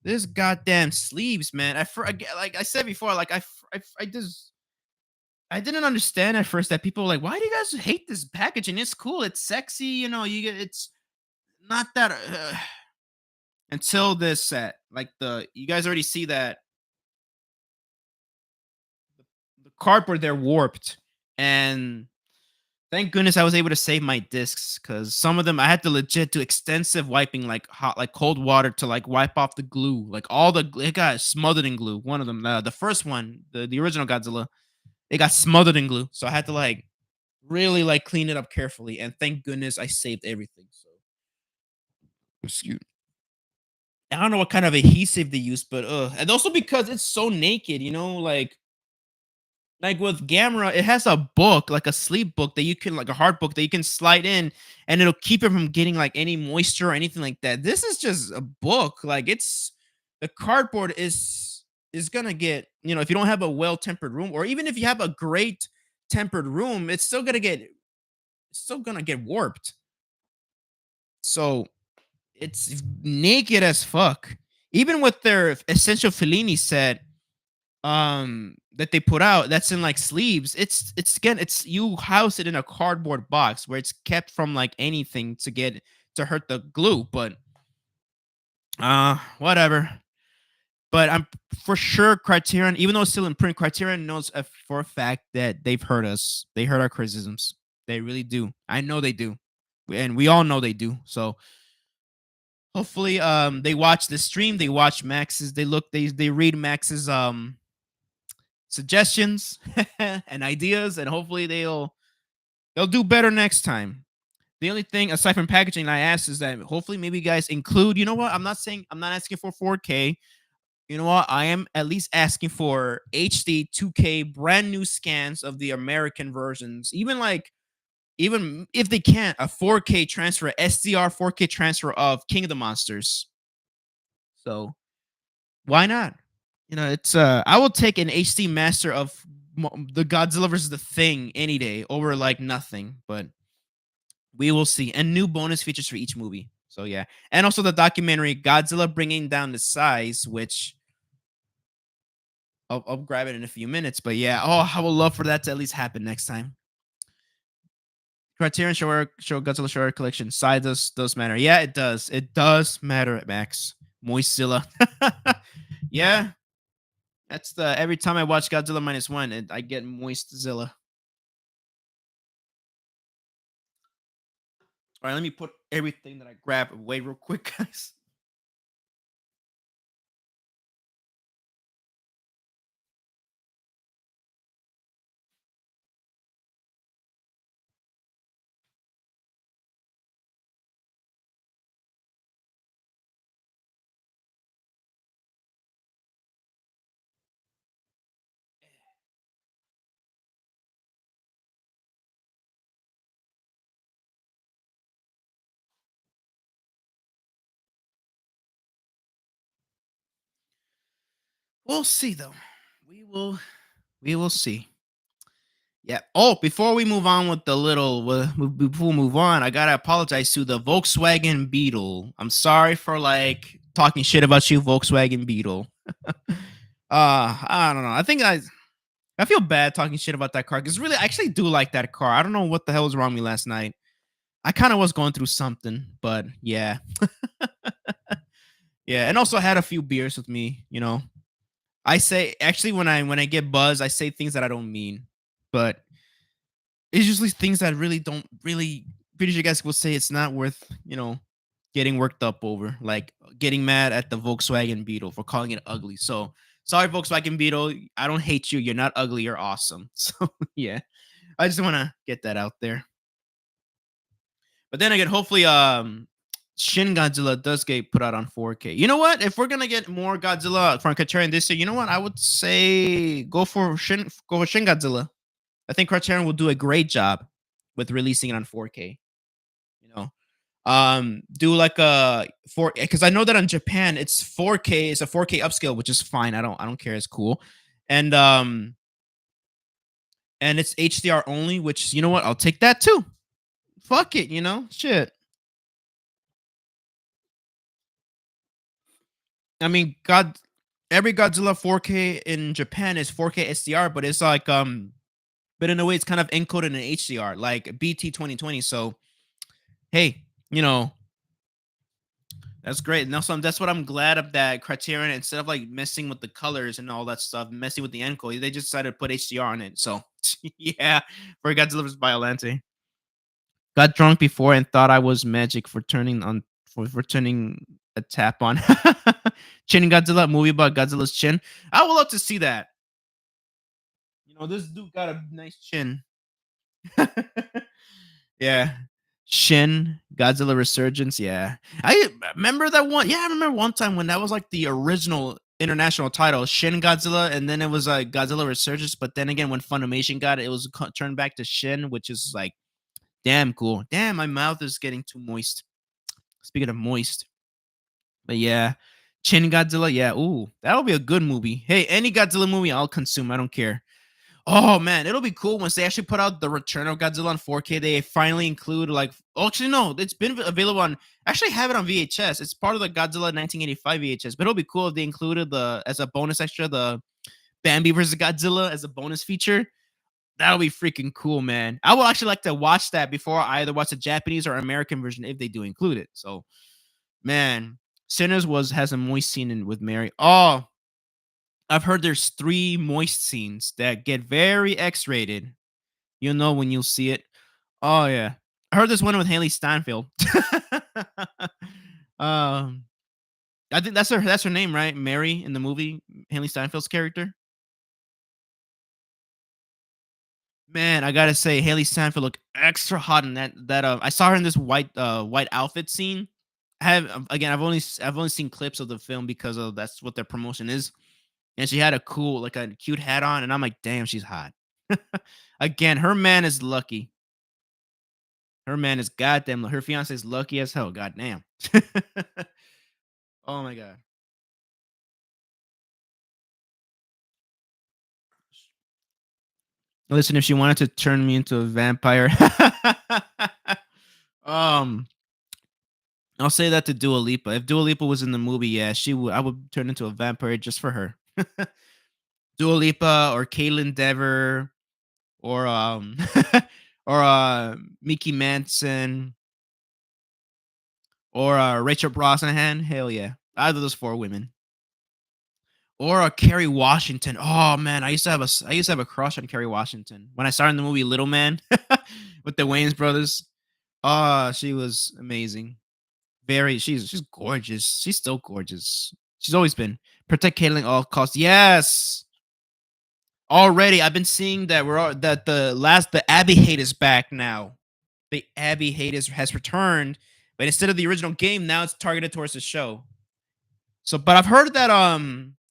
this goddamn sleeves, man. Like I said before, like I just I didn't understand at first that people were like, why do you guys hate this packaging? It's cool, it's sexy, you know. You get it's not that until this set. Like the you guys already see that the cardboard they're warped, and thank goodness I was able to save my discs because some of them I had to legit do extensive wiping, like hot, like cold water to like wipe off the glue. Like all it got smothered in glue. One of them, the first one, the original Godzilla, it got smothered in glue. So I had to like really like clean it up carefully. And thank goodness I saved everything. So excuse. I don't know what kind of adhesive they use, but and also because it's so naked, you know, like with Gamera, it has a book, like a sleep book that you can like a hard book that you can slide in and it'll keep it from getting like any moisture or anything like that. This is just a book. Like it's the cardboard is gonna get, you know, if you don't have a well-tempered room, or even if you have a great tempered room, it's still gonna get warped. So it's naked as fuck. Even with their essential Fellini set, that they put out that's in like sleeves, it's again it's you house it in a cardboard box where it's kept from like anything to get to hurt the glue, but whatever. But I'm for sure Criterion, even though it's still in print, Criterion knows for a fact that they've heard us. They heard our criticisms. They really do. I know they do, and we all know they do. So hopefully they watch the stream, they watch Max's, they read Max's suggestions and ideas, and hopefully they'll do better next time. The only thing aside from packaging I ask is that hopefully maybe you guys include, you know what? I'm not asking for 4K. You know what? I am at least asking for HD 2K brand new scans of the American versions. Even if they can't, a 4K transfer, SDR 4K transfer of King of the Monsters. So why not? You know, it's I will take an HD master of the Godzilla versus the Thing any day over like nothing, but we will see. And new bonus features for each movie. So yeah. And also the documentary Godzilla Bringing Down the Size, which I'll grab it in a few minutes, but yeah, oh, I would love for that to at least happen next time. Criterion show Godzilla Show collection size does matter. Yeah, it does. It does matter, Max. Moistzilla. Yeah, that's the every time I watch Godzilla minus one, I get Moistzilla. All right, let me put everything that I grab away real quick, guys. We'll see though. We will we will see. Yeah. Oh, before we move on with the little, before we move on, I gotta apologize to the Volkswagen Beetle. I'm sorry for like talking shit about you, Volkswagen Beetle. I don't know. I feel bad talking shit about that car because really, I actually do like that car. I don't know what the hell was wrong with me last night. I kind of was going through something, but yeah, yeah, and also I had a few beers with me. You know, I say actually when I get buzzed, I say things that I don't mean, but it's usually things that really don't really. Pretty sure you guys will say it's not worth, you know, getting worked up over, like getting mad at the Volkswagen Beetle for calling it ugly. So sorry, Volkswagen Beetle. I don't hate you. You're not ugly. You're awesome. So yeah, I just want to get that out there. But then again, hopefully, Shin Godzilla does get put out on 4K. You know what? If we're gonna get more Godzilla from Criterion this year, you know what? I would say go for Shin Godzilla. I think Criterion will do a great job with releasing it on 4K. You know, do like a 4 because I know that in Japan it's 4K. It's a 4K upscale, which is fine. I don't care. It's cool, and and it's HDR only. Which you know what? I'll take that too. Fuck it. You know, shit. I mean, God, every Godzilla 4K in Japan is 4K SDR, but it's like but in a way it's kind of encoded in HDR, like BT 2020. So hey, you know, that's great. And also, that's what I'm glad of that Criterion. Instead of like messing with the colors and all that stuff, messing with the encode, they just decided to put HDR on it. So yeah, for Godzilla vs. Biollante. Got drunk before and thought I was magic for turning on for turning a tap on. Chin Godzilla movie about Godzilla's chin. I would love to see that. You know, this dude got a nice chin. Yeah. Shin, Godzilla Resurgence. Yeah. I remember that one. Yeah, I remember one time when that was like the original international title, Shin Godzilla, and then it was like Godzilla Resurgence. But then again, when Funimation got it, it was turned back to Shin, which is like damn cool. Damn, my mouth is getting too moist. Speaking of moist. But yeah, Shin Godzilla. Yeah. Ooh, that'll be a good movie. Hey, any Godzilla movie, I'll consume. I don't care. Oh man, it'll be cool once they actually put out the Return of Godzilla on 4K. They finally include like, oh, actually no, it's been available on. Actually, have it on VHS. It's part of the Godzilla 1985 VHS. But it'll be cool if they included the as a bonus extra the Bambi versus Godzilla as a bonus feature. That'll be freaking cool, man. I will actually like to watch that before I either watch the Japanese or American version if they do include it. So, man, Sinners was has a moist scene in with Mary. Oh, I've heard there's 3 moist scenes that get very X-rated. You'll know when you'll see it. Oh yeah, I heard this one with Haley Steinfeld. um, I think that's her name, right? Mary in the movie, Haley Steinfeld's character. Man, I gotta say, Haley Steinfeld looked extra hot in that. I saw her in this white outfit scene. I have again, I've only seen clips of the film because of that's what their promotion is, and she had a cool like a cute hat on, and I'm like, damn, she's hot. Again, her man is lucky. Her man is goddamn. Her fiance is lucky as hell. Goddamn. Oh my god. Listen, if she wanted to turn me into a vampire, um, I'll say that to Dua Lipa. If Dua Lipa was in the movie, yeah, she would. I would turn into a vampire just for her. Dua Lipa or Caitlyn Dever or or Mickey Manson or Rachel Brosnahan. Hell yeah, either of those 4 women. Or a Kerry Washington. Oh man, I used to have a crush on Kerry Washington when I started in the movie Little Man with the Wayans brothers. Oh, she was amazing. Very, she's gorgeous. She's still gorgeous. She's always been. Protect Caitlyn at all costs. Yes. Already, I've been seeing that that the Abby hate is back now. The Abby hate has returned, but instead of the original game, now it's targeted towards the show. So, but I've heard that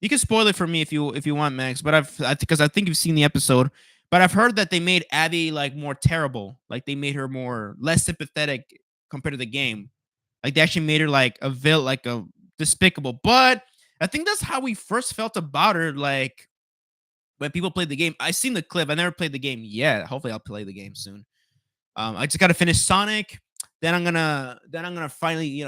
you can spoil it for me if you want, Max. But because I think you've seen the episode. But I've heard that they made Abby like more terrible. Like they made her more less sympathetic compared to the game. Like they actually made her like like a despicable. But I think that's how we first felt about her. Like when people played the game. I seen the clip. I never played the game yet. Hopefully, I'll play the game soon. I just got to finish Sonic. Then I'm gonna finally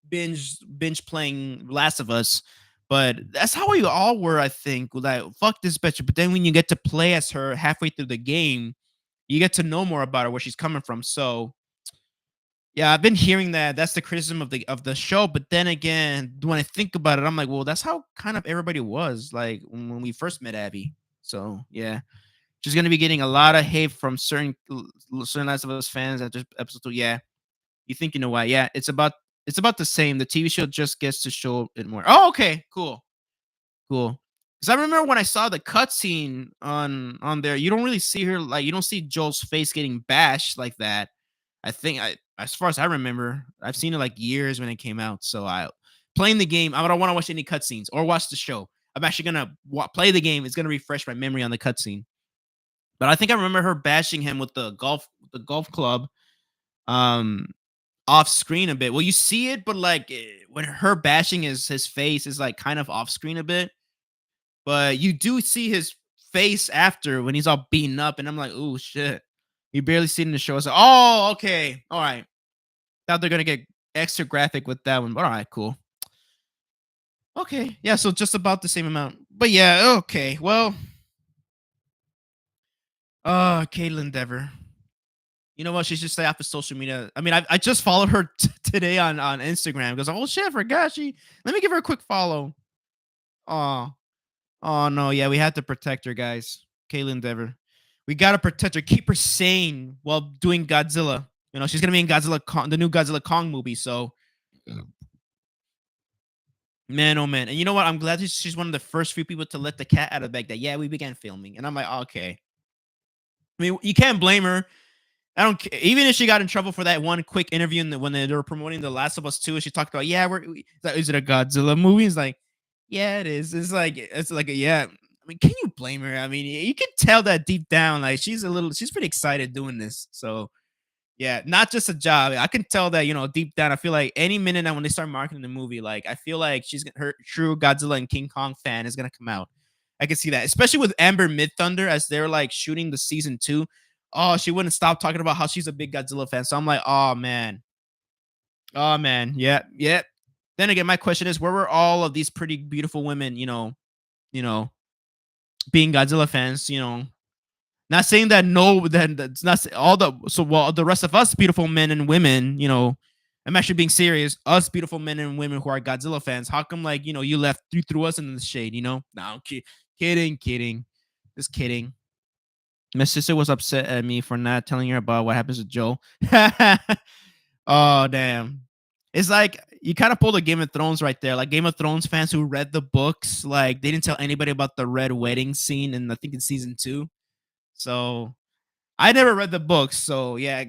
binge playing Last of Us. But that's how we all were, I think. Like, fuck this bitch. But then when you get to play as her halfway through the game, you get to know more about her, where she's coming from. So yeah, I've been hearing that that's the criticism of the show. But then again, when I think about it, I'm like, well, that's how kind of everybody was like when we first met Abby. So yeah, she's gonna be getting a lot of hate from certain Last of Us fans after episode 2. Yeah, you think you know why? Yeah, it's about the same. The TV show just gets to show it more. Oh, okay, cool, cool. Because I remember when I saw the cutscene on there, you don't really see her like you don't see Joel's face getting bashed like that. I think as far as I remember, I've seen it like years when it came out. So I playing the game. I don't want to watch any cutscenes or watch the show. I'm actually gonna play the game. It's gonna refresh my memory on the cutscene. But I think I remember her bashing him with the golf club. Um, off screen a bit. Well, you see it, but like when her bashing his face is like kind of off screen a bit, but you do see his face after when he's all beaten up, and I'm like, oh shit, you barely see it in the show. It's like, oh, okay, all right. Thought they're gonna get extra graphic with that one, but all right, cool. Okay. Yeah, so just about the same amount. But yeah, okay. Well, Caitlyn Dever. You know what? She's just stay off of social media. I mean, I just followed her today on Instagram because oh shit, I forgot she. Let me give her a quick follow. Oh, oh no, yeah, we had to protect her, guys. Caitlyn Dever, we gotta protect her, keep her sane while doing Godzilla. You know, she's gonna be in the new Godzilla Kong movie. So, man, oh man, and you know what? I'm glad she's one of the first few people to let the cat out of the bag. That yeah, we began filming, and I'm like, okay. I mean, you can't blame her. I don't even if she got in trouble for that one quick interview when they were promoting The Last of Us 2, and she talked about, yeah, is it a Godzilla movie? It's like, yeah, it is. It's like yeah. I mean, can you blame her? I mean, you can tell that deep down, like she's pretty excited doing this. So yeah, not just a job. I can tell that, deep down. I feel like any minute now when they start marketing the movie, like I feel like her true Godzilla and King Kong fan is gonna come out. I can see that, especially with Amber Mid Thunder as they're like shooting the season 2. Oh, she wouldn't stop talking about how she's a big Godzilla fan. So I'm like, oh man, yeah, yeah. Then again, my question is, where were all of these pretty beautiful women? You know, being Godzilla fans. Not saying that no, then that's not all the so well the rest of us beautiful men and women. I'm actually being serious. Us beautiful men and women who are Godzilla fans. How come like you threw us in the shade? No, kidding, just kidding. My sister was upset at me for not telling her about what happens to Joel. Oh damn! It's like you kind of pulled a Game of Thrones right there. Like Game of Thrones fans who read the books, like they didn't tell anybody about the red wedding scene, and I think in season 2. So I never read the books, so yeah.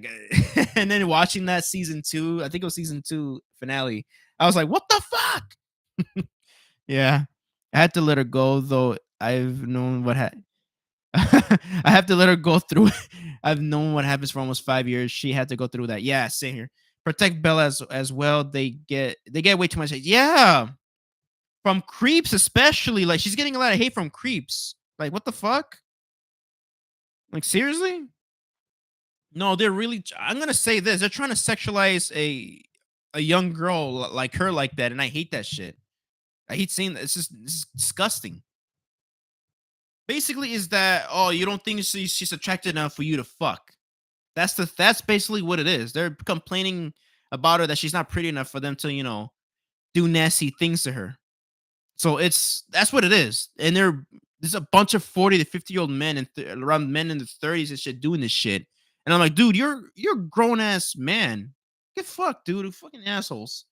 And then watching that season 2, I think it was season 2 finale. I was like, "What the fuck?" Yeah, I had to let her go, though. I've known what I have to let her go through it. I've known what happens for almost 5 years. She had to go through that. Yeah, same here. Protect Bella as well. They get way too much hate. Yeah, from creeps especially. Like she's getting a lot of hate from creeps. Like what the fuck? Like seriously? No, they're really. I'm gonna say this. They're trying to sexualize a young girl like her like that, and I hate that shit. I hate seeing that. This is disgusting. Basically, is that oh you don't think she's attractive enough for you to fuck? That's basically what it is. They're complaining about her that she's not pretty enough for them to do nasty things to her. So that's what it is. And there's a bunch of 40 to 50-year-old men and around men in the 30s and shit doing this shit. And I'm like, dude, you're a grown ass man. Get fucked, dude. You fucking assholes.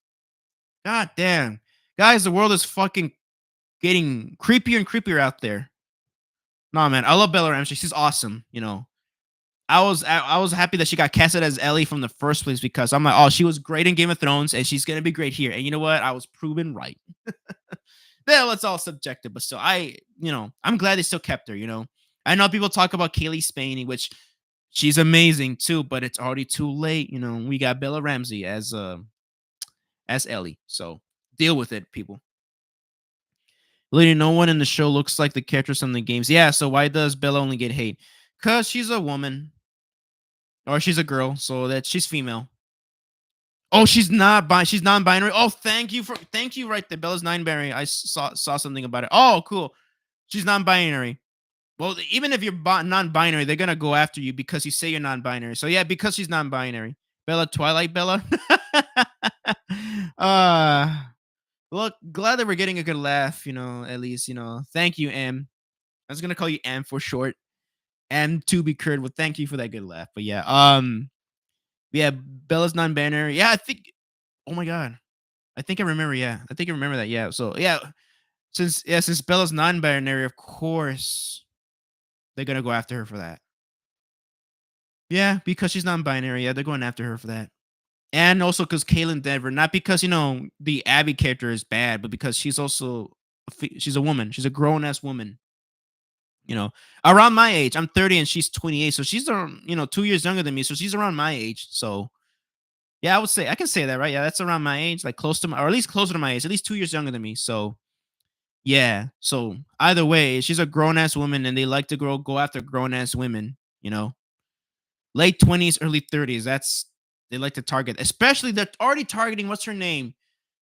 God damn. Guys, the world is fucking getting creepier and creepier out there. Nah, man. I love Bella Ramsey. She's awesome. I was happy that she got casted as Ellie from the first place because I'm like, oh, she was great in Game of Thrones and she's gonna be great here. And you know what? I was proven right. Well, it's all subjective, but still, I'm glad they still kept her. I know people talk about Kaylee Spaney, which she's amazing too, but it's already too late. We got Bella Ramsey as Ellie, so deal with it, people. Literally, no one in the show looks like the characters from the games. Yeah, so why does Bella only get hate? Cause she's a woman or she's a girl, so that she's female. Oh, she's non-binary. Oh, thank you right there. Bella's non-binary. I saw something about it. Oh, cool. She's non-binary. Well, even if you're non-binary, they're gonna go after you because you say you're non-binary. So yeah, because she's non-binary. Bella Twilight Bella. uh Look, glad that we're getting a good laugh, at least, Thank you, M. I was gonna call you M for short. M to be curd. Well, thank you for that good laugh. But yeah, yeah, Bella's non-binary. Yeah, I think. Oh my god, I think I remember. Yeah, I think I remember that. Yeah. So yeah, since Bella's non-binary, of course they're gonna go after her for that. Yeah, because she's non-binary. Yeah, they're going after her for that. And also because Kaylin Denver, not because the Abby character is bad, but because she's also she's a woman. She's a grown ass woman. You know, around my age. I'm 30 and she's 28, so she's around 2 years younger than me. So she's around my age. So yeah, I can say that, right? Yeah, that's around my age, like close to my, or at least closer to my age, at least 2 years younger than me. So yeah. So either way, she's a grown ass woman, and they like to go after grown ass women. Late 20s, early 30s. They like to target, especially they're already targeting. What's her name?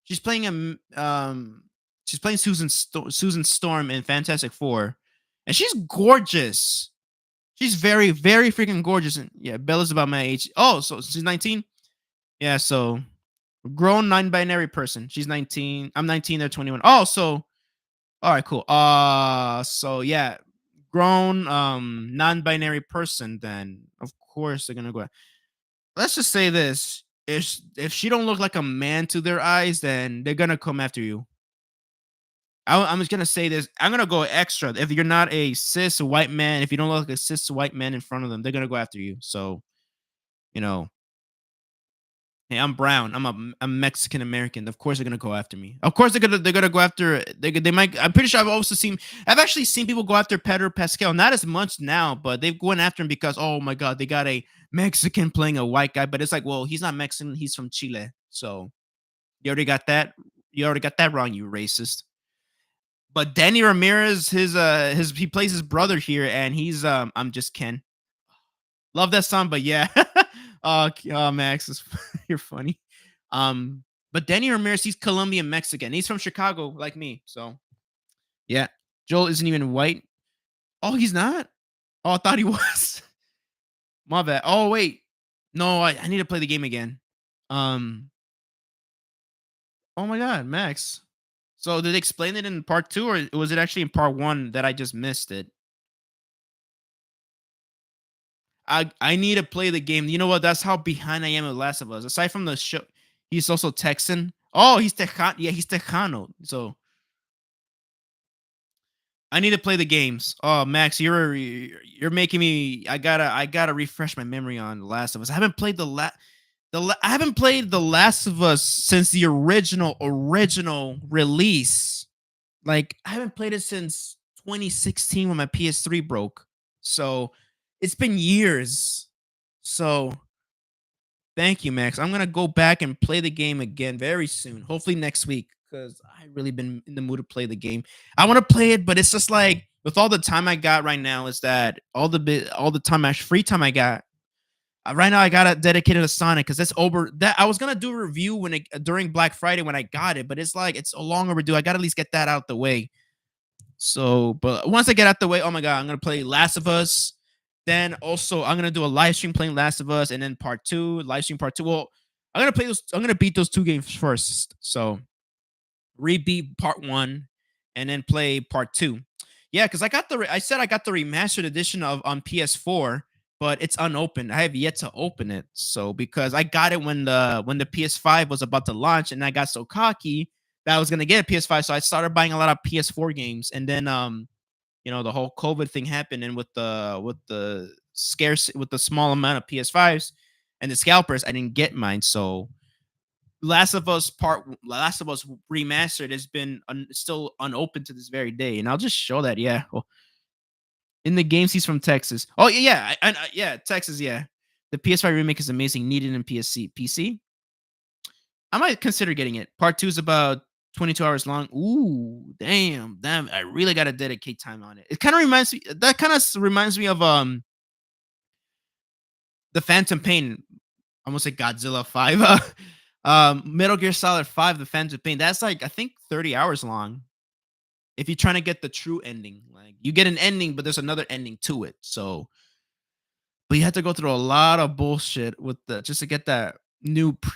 She's playing a She's playing Susan Storm in Fantastic Four, and she's gorgeous. She's very, very freaking gorgeous. And yeah, Bella's about my age. Oh, so she's 19. Yeah, so grown non-binary person. She's 19. I'm 19. They're 21. Oh, so all right, cool. So yeah, grown non-binary person. Then of course they're gonna go. Let's just say this: if she don't look like a man to their eyes, then they're gonna come after you. I'm just gonna say this. I'm gonna go extra. If you're not a cis white man, if you don't look like a cis white man in front of them, they're gonna go after you. So you know, hey, I'm brown. I'm Mexican American. Of course they're gonna go after me. Of course they're gonna go after. They might. I'm pretty sure I've actually seen people go after Pedro Pascal. Not as much now, but they've gone after him because oh my god, they got a Mexican playing a white guy. But it's like, well, he's not Mexican. He's from Chile. So you already got that. You already got that wrong. You racist. But Danny Ramirez, his he plays his brother here, and he's I'm just Ken. Love that song, but yeah. Max, you're funny. But Danny Ramirez, he's Colombian Mexican. He's from Chicago, like me. So yeah. Joel isn't even white. Oh, he's not? Oh, I thought he was. My bad. Oh, wait. No, I need to play the game again. Um, oh my god, Max. So did they explain it in part two, or was it actually in part one that I just missed it? I need to play the game. You know what? That's how behind I am with Last of Us. Aside from the show, he's also Texan. Oh, he's Tejano. Yeah, he's Tejano. So I need to play the games. Oh, Max, you're making me. I gotta refresh my memory on The Last of Us. I haven't played I haven't played The Last of Us since the original release. Like I haven't played it since 2016 when my PS3 broke. So it's been years. So thank you, Max. I'm gonna go back and play the game again very soon. Hopefully next week, because I really been in the mood to play the game. I want to play it, but it's just like with all the time I got right now, is that all the time actually free time I got. Right now, I got it dedicated to Sonic because that's over. That I was gonna do a review when it during Black Friday when I got it, but it's like it's a long overdue. I gotta at least get that out the way. So, but once I get out the way, oh my god, I'm gonna play Last of Us. Then also I'm gonna do a live stream playing Last of Us, and then part two, live stream part two. Well, I'm gonna play those. I'm gonna beat those two games first. So rebeat part one, and then play part two. Yeah, because I said I got the remastered edition of on PS4, but it's unopened. I have yet to open it. So because I got it when the PS5 was about to launch, and I got so cocky that I was gonna get a PS5, so I started buying a lot of PS4 games, and then the whole COVID thing happened, and with the scarce with the small amount of PS5s and the scalpers, I didn't get mine. So Last of Us remastered has been still unopened to this very day, and I'll just show that. Yeah, well, in the games, he's from Texas. Oh yeah, yeah, Texas. Yeah, the PS5 remake is amazing. Needed in PSC PC. I might consider getting it. Part two is about 22 hours long. Ooh, damn! I really got to dedicate time on it. It kind of reminds me. That kind of reminds me of the Phantom Pain. I almost say Godzilla 5. Metal Gear Solid 5, The Phantom Pain. That's like I think 30 hours long. If you're trying to get the true ending, like you get an ending, but there's another ending to it. So, but you have to go through a lot of bullshit with the just to get that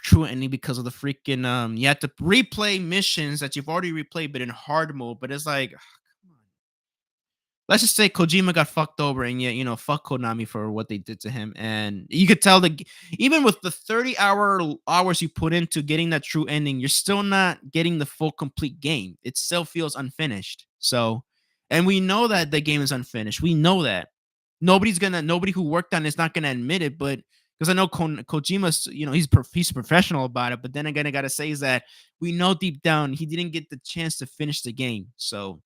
true ending because of the freaking you have to replay missions that you've already replayed, but in hard mode. But it's like, come on. Let's just say Kojima got fucked over, and yet fuck Konami for what they did to him, and you could tell even with the 30 hours you put into getting that true ending, you're still not getting the full complete game. It still feels unfinished. So, and we know that the game is unfinished. We know that nobody who worked on it's not gonna admit it, but because I know Kojima's, he's professional about it. But then again, I gotta say is that we know deep down he didn't get the chance to finish the game. So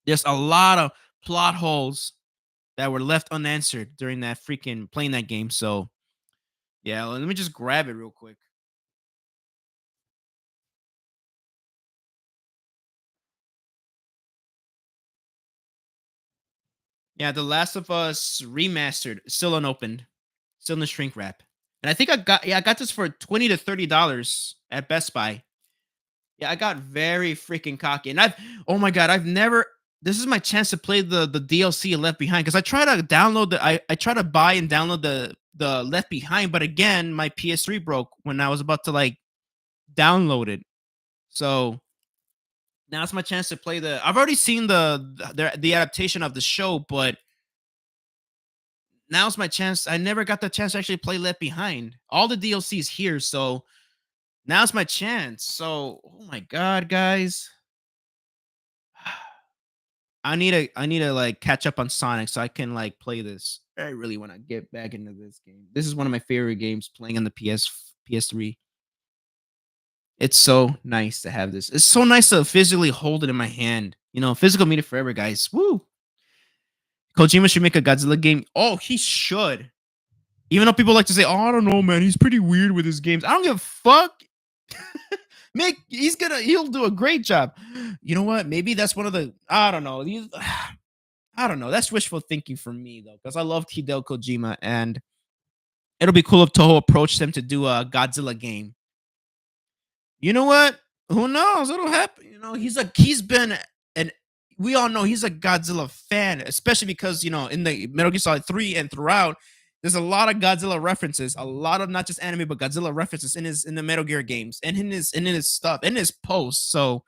there's a lot of plot holes that were left unanswered during that freaking playing that game. So yeah, let me just grab it real quick. Yeah, The Last of Us remastered, still unopened, still in the shrink wrap. And I think I got this for $20 to $30 at Best Buy. Yeah, I got very freaking cocky, and I've oh my god, I've never. This is my chance to play the DLC Left Behind because I try to download I try to buy and download the Left Behind, but again, my PS3 broke when I was about to like download it. So now it's my chance to play the. I've already seen the adaptation of the show, but now's my chance. I never got the chance to actually play Left Behind. All the DLCs here, so now's my chance. So, oh my god, guys. I need to like catch up on Sonic so I can like play this. I really want to get back into this game. This is one of my favorite games playing on the PS3. It's so nice to have this. It's so nice to physically hold it in my hand. Physical media forever, guys. Woo! Kojima should make a Godzilla game. Oh, he should. Even though people like to say, "Oh, I don't know, man, he's pretty weird with his games." I don't give a fuck. He'll do a great job. You know what? Maybe that's one of the I don't know. I don't know. That's wishful thinking for me though, because I love Hideo Kojima, and it'll be cool if Toho approached him to do a Godzilla game. You know what? Who knows? It'll happen. He's been an we all know he's a Godzilla fan, especially because in the Metal Gear Solid 3 and throughout, there's a lot of Godzilla references, a lot of not just anime but Godzilla references in the Metal Gear games and in his stuff, in his posts. So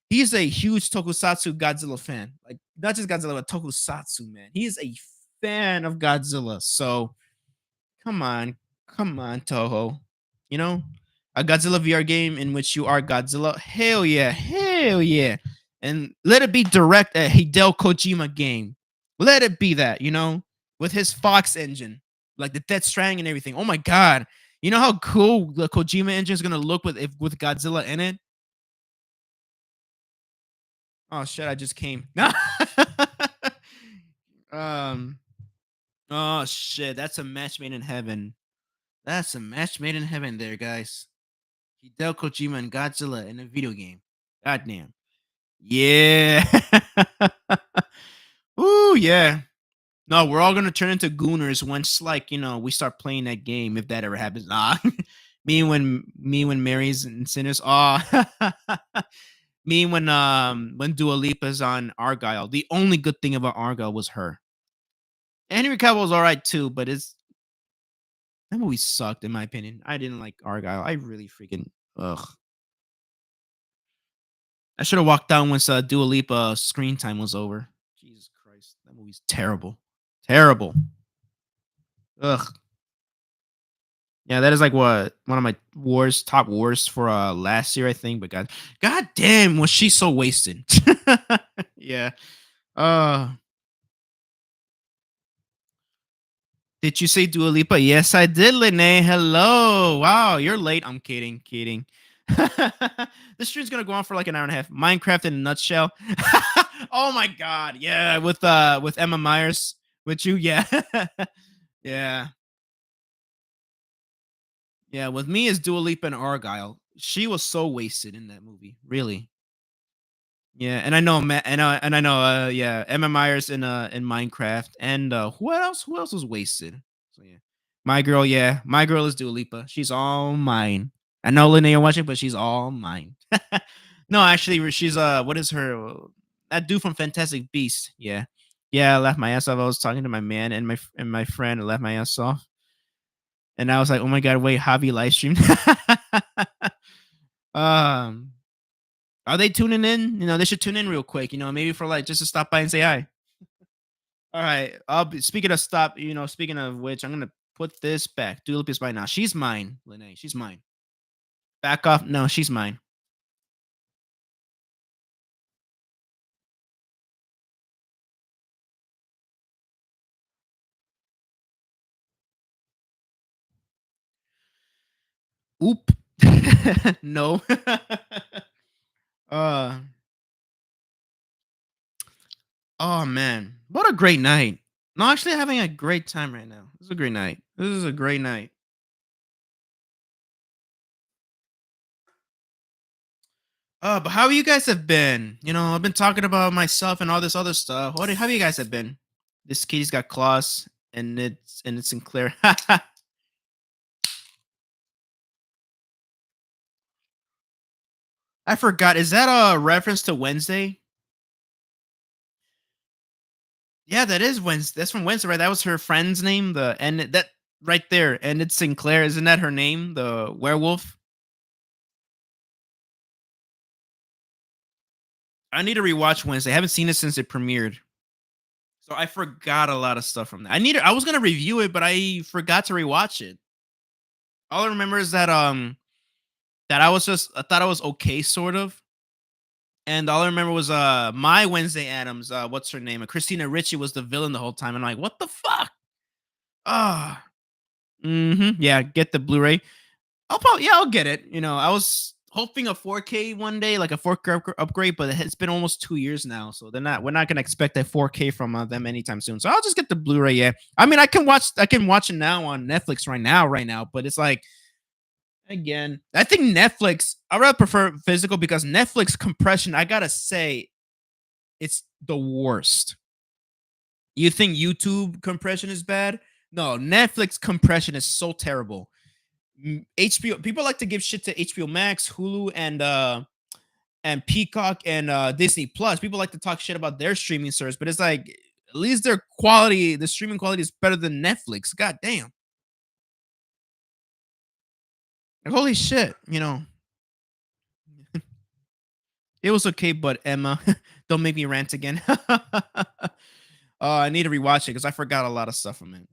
he's a huge Tokusatsu Godzilla fan. Like not just Godzilla, but Tokusatsu, man. He is a fan of Godzilla. So come on, come on, Toho. You know, a Godzilla VR game in which you are Godzilla. Hell yeah, hell yeah. And let it be direct a Hideo Kojima game. Let it be that, with his Fox engine, like the Death Stranding and everything. Oh my god. You know how cool the Kojima engine is gonna look with Godzilla in it? Oh shit, I just came. um oh shit, that's a match made in heaven. That's a match made in heaven there, guys. Hideo Kojima and Godzilla in a video game. Goddamn. Yeah. Ooh, yeah. No, we're all gonna turn into gooners once, like we start playing that game. If that ever happens, me when Mary's and Sinners. Oh, me when Dua Lipa's on Argyle. The only good thing about Argyle was her. Henry Cavill was all right too, but that movie sucked in my opinion. I didn't like Argyle. I really freaking ugh. I should have walked down once Dua Lipa screen time was over. Jesus Christ, that movie's terrible, terrible. Ugh. Yeah, that is like what one of my top wars for last year, I think. But god damn, was she so wasted? Yeah. Uh did you say Dua Lipa? Yes, I did, Lene. Hello. Wow, you're late. I'm kidding, kidding. This stream's gonna go on for like an hour and a half. Minecraft in a nutshell. Oh my god, yeah, with Emma Myers. With you, yeah. Yeah. Yeah, with me is Dua Lipa and Argyle. She was so wasted in that movie, really. Yeah, and I know yeah, Emma Myers in Minecraft, and what else? Who else was wasted? So yeah, my girl, yeah, my girl is Dua Lipa. She's all mine. I know Linnea watching, but she's all mine. No, actually, she's what is her? That dude from Fantastic Beast. Yeah, yeah. I laughed my ass off. I was talking to my man and my friend. I laughed my ass off, and I was like, oh my god, wait, Javi live streamed. um. Are they tuning in? They should tune in real quick. Maybe for like just to stop by and say hi. All right. Speaking of stop. Speaking of which, I'm gonna put this back. Dua Lipa's mine now. She's mine, Lene. She's mine. Back off. No, she's mine. Oop. No. uh. Oh man, what a great night. No, actually having a great time right now. This is a great night. This is a great night. But how you guys have been? I've been talking about myself and all this other stuff. How you guys have been? This kitty's got claws, and it's Sinclair. I forgot. Is that a reference to Wednesday? Yeah, that is Wednesday. That's from Wednesday, right? That was her friend's name. The and that right there, and it's Sinclair. Isn't that her name? The werewolf. I need to rewatch Wednesday. I haven't seen it since it premiered, so I forgot a lot of stuff from that. I was gonna review it, but I forgot to rewatch it. All I remember is that I thought I was okay, sort of. And all I remember was my Wednesday Adams. What's her name? Christina Ricci was the villain the whole time. And I'm like, what the fuck? Ah, yeah. Get the Blu-ray. I'll get it. I was hoping a 4K one day, like a 4K upgrade, but it's been almost 2 years now, so we're not gonna expect a 4K from them anytime soon. So I'll just get the Blu-ray. Yeah, I mean, I can watch it now on Netflix right now, but it's like again, I think Netflix. I rather prefer physical because Netflix compression. I gotta say, it's the worst. You think YouTube compression is bad? No, Netflix compression is so terrible. HBO people like to give shit to HBO Max, Hulu, and Peacock and Disney Plus. People like to talk shit about their streaming service, but it's like at least their quality, the streaming quality is better than Netflix. God damn. Like, holy shit, it was okay, but Emma, don't make me rant again. I need to rewatch it because I forgot a lot of stuff from it.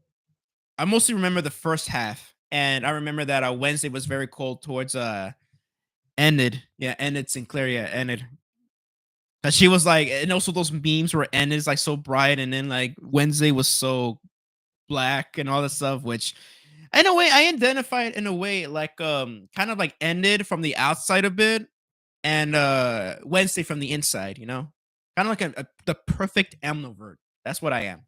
I mostly remember the first half, and I remember that Wednesday was very cold towards Enid. Yeah, Enid Sinclair. Yeah, Enid. Cause she was like, and also those memes where Enid is like so bright, and then like Wednesday was so black and all this stuff. Which, in a way, I identified in a way like kind of like Enid from the outside a bit, and Wednesday from the inside. Kind of like the perfect ambivert. That's what I am.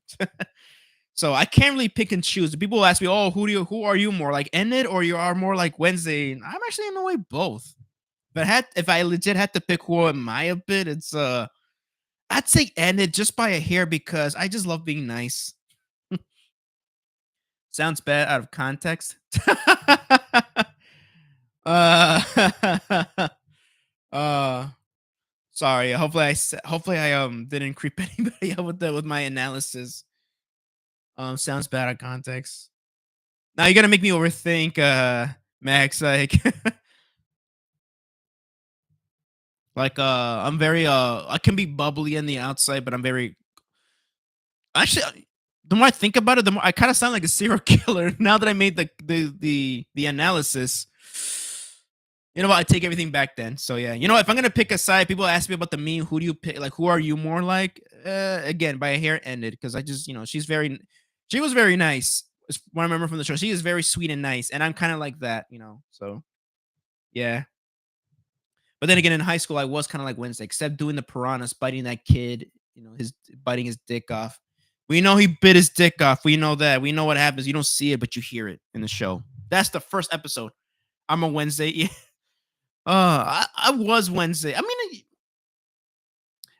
So I can't really pick and choose. People ask me, "Oh, who are you more like Enid or you are more like Wednesday?" And I'm actually in a way both. But if I legit had to pick who am I a bit, it's I'd say Enid just by a hair because I just love being nice. Sounds bad out of context. uh, uh, sorry. Hopefully I didn't creep anybody up with my analysis. Sounds bad out of context. Now you're gonna make me overthink, Max. Like, I'm very I can be bubbly on the outside, but I'm very actually. The more I think about it, the more I kind of sound like a serial killer. Now that I made the analysis, you know what? I take everything back then. So yeah, if I'm gonna pick a side, people ask me about the meme. Who do you pick? Like, who are you more like? Again, by a hair ended because I just she was very nice. Is what I remember from the show. She is very sweet and nice, and I'm kind of like that. So yeah. But then again, in high school, I was kind of like Wednesday, except doing the piranhas, biting that kid, his biting his dick off. We know he bit his dick off. We know that. We know what happens. You don't see it, but you hear it in the show. That's the first episode. I'm a Wednesday. Yeah. I was Wednesday. I mean,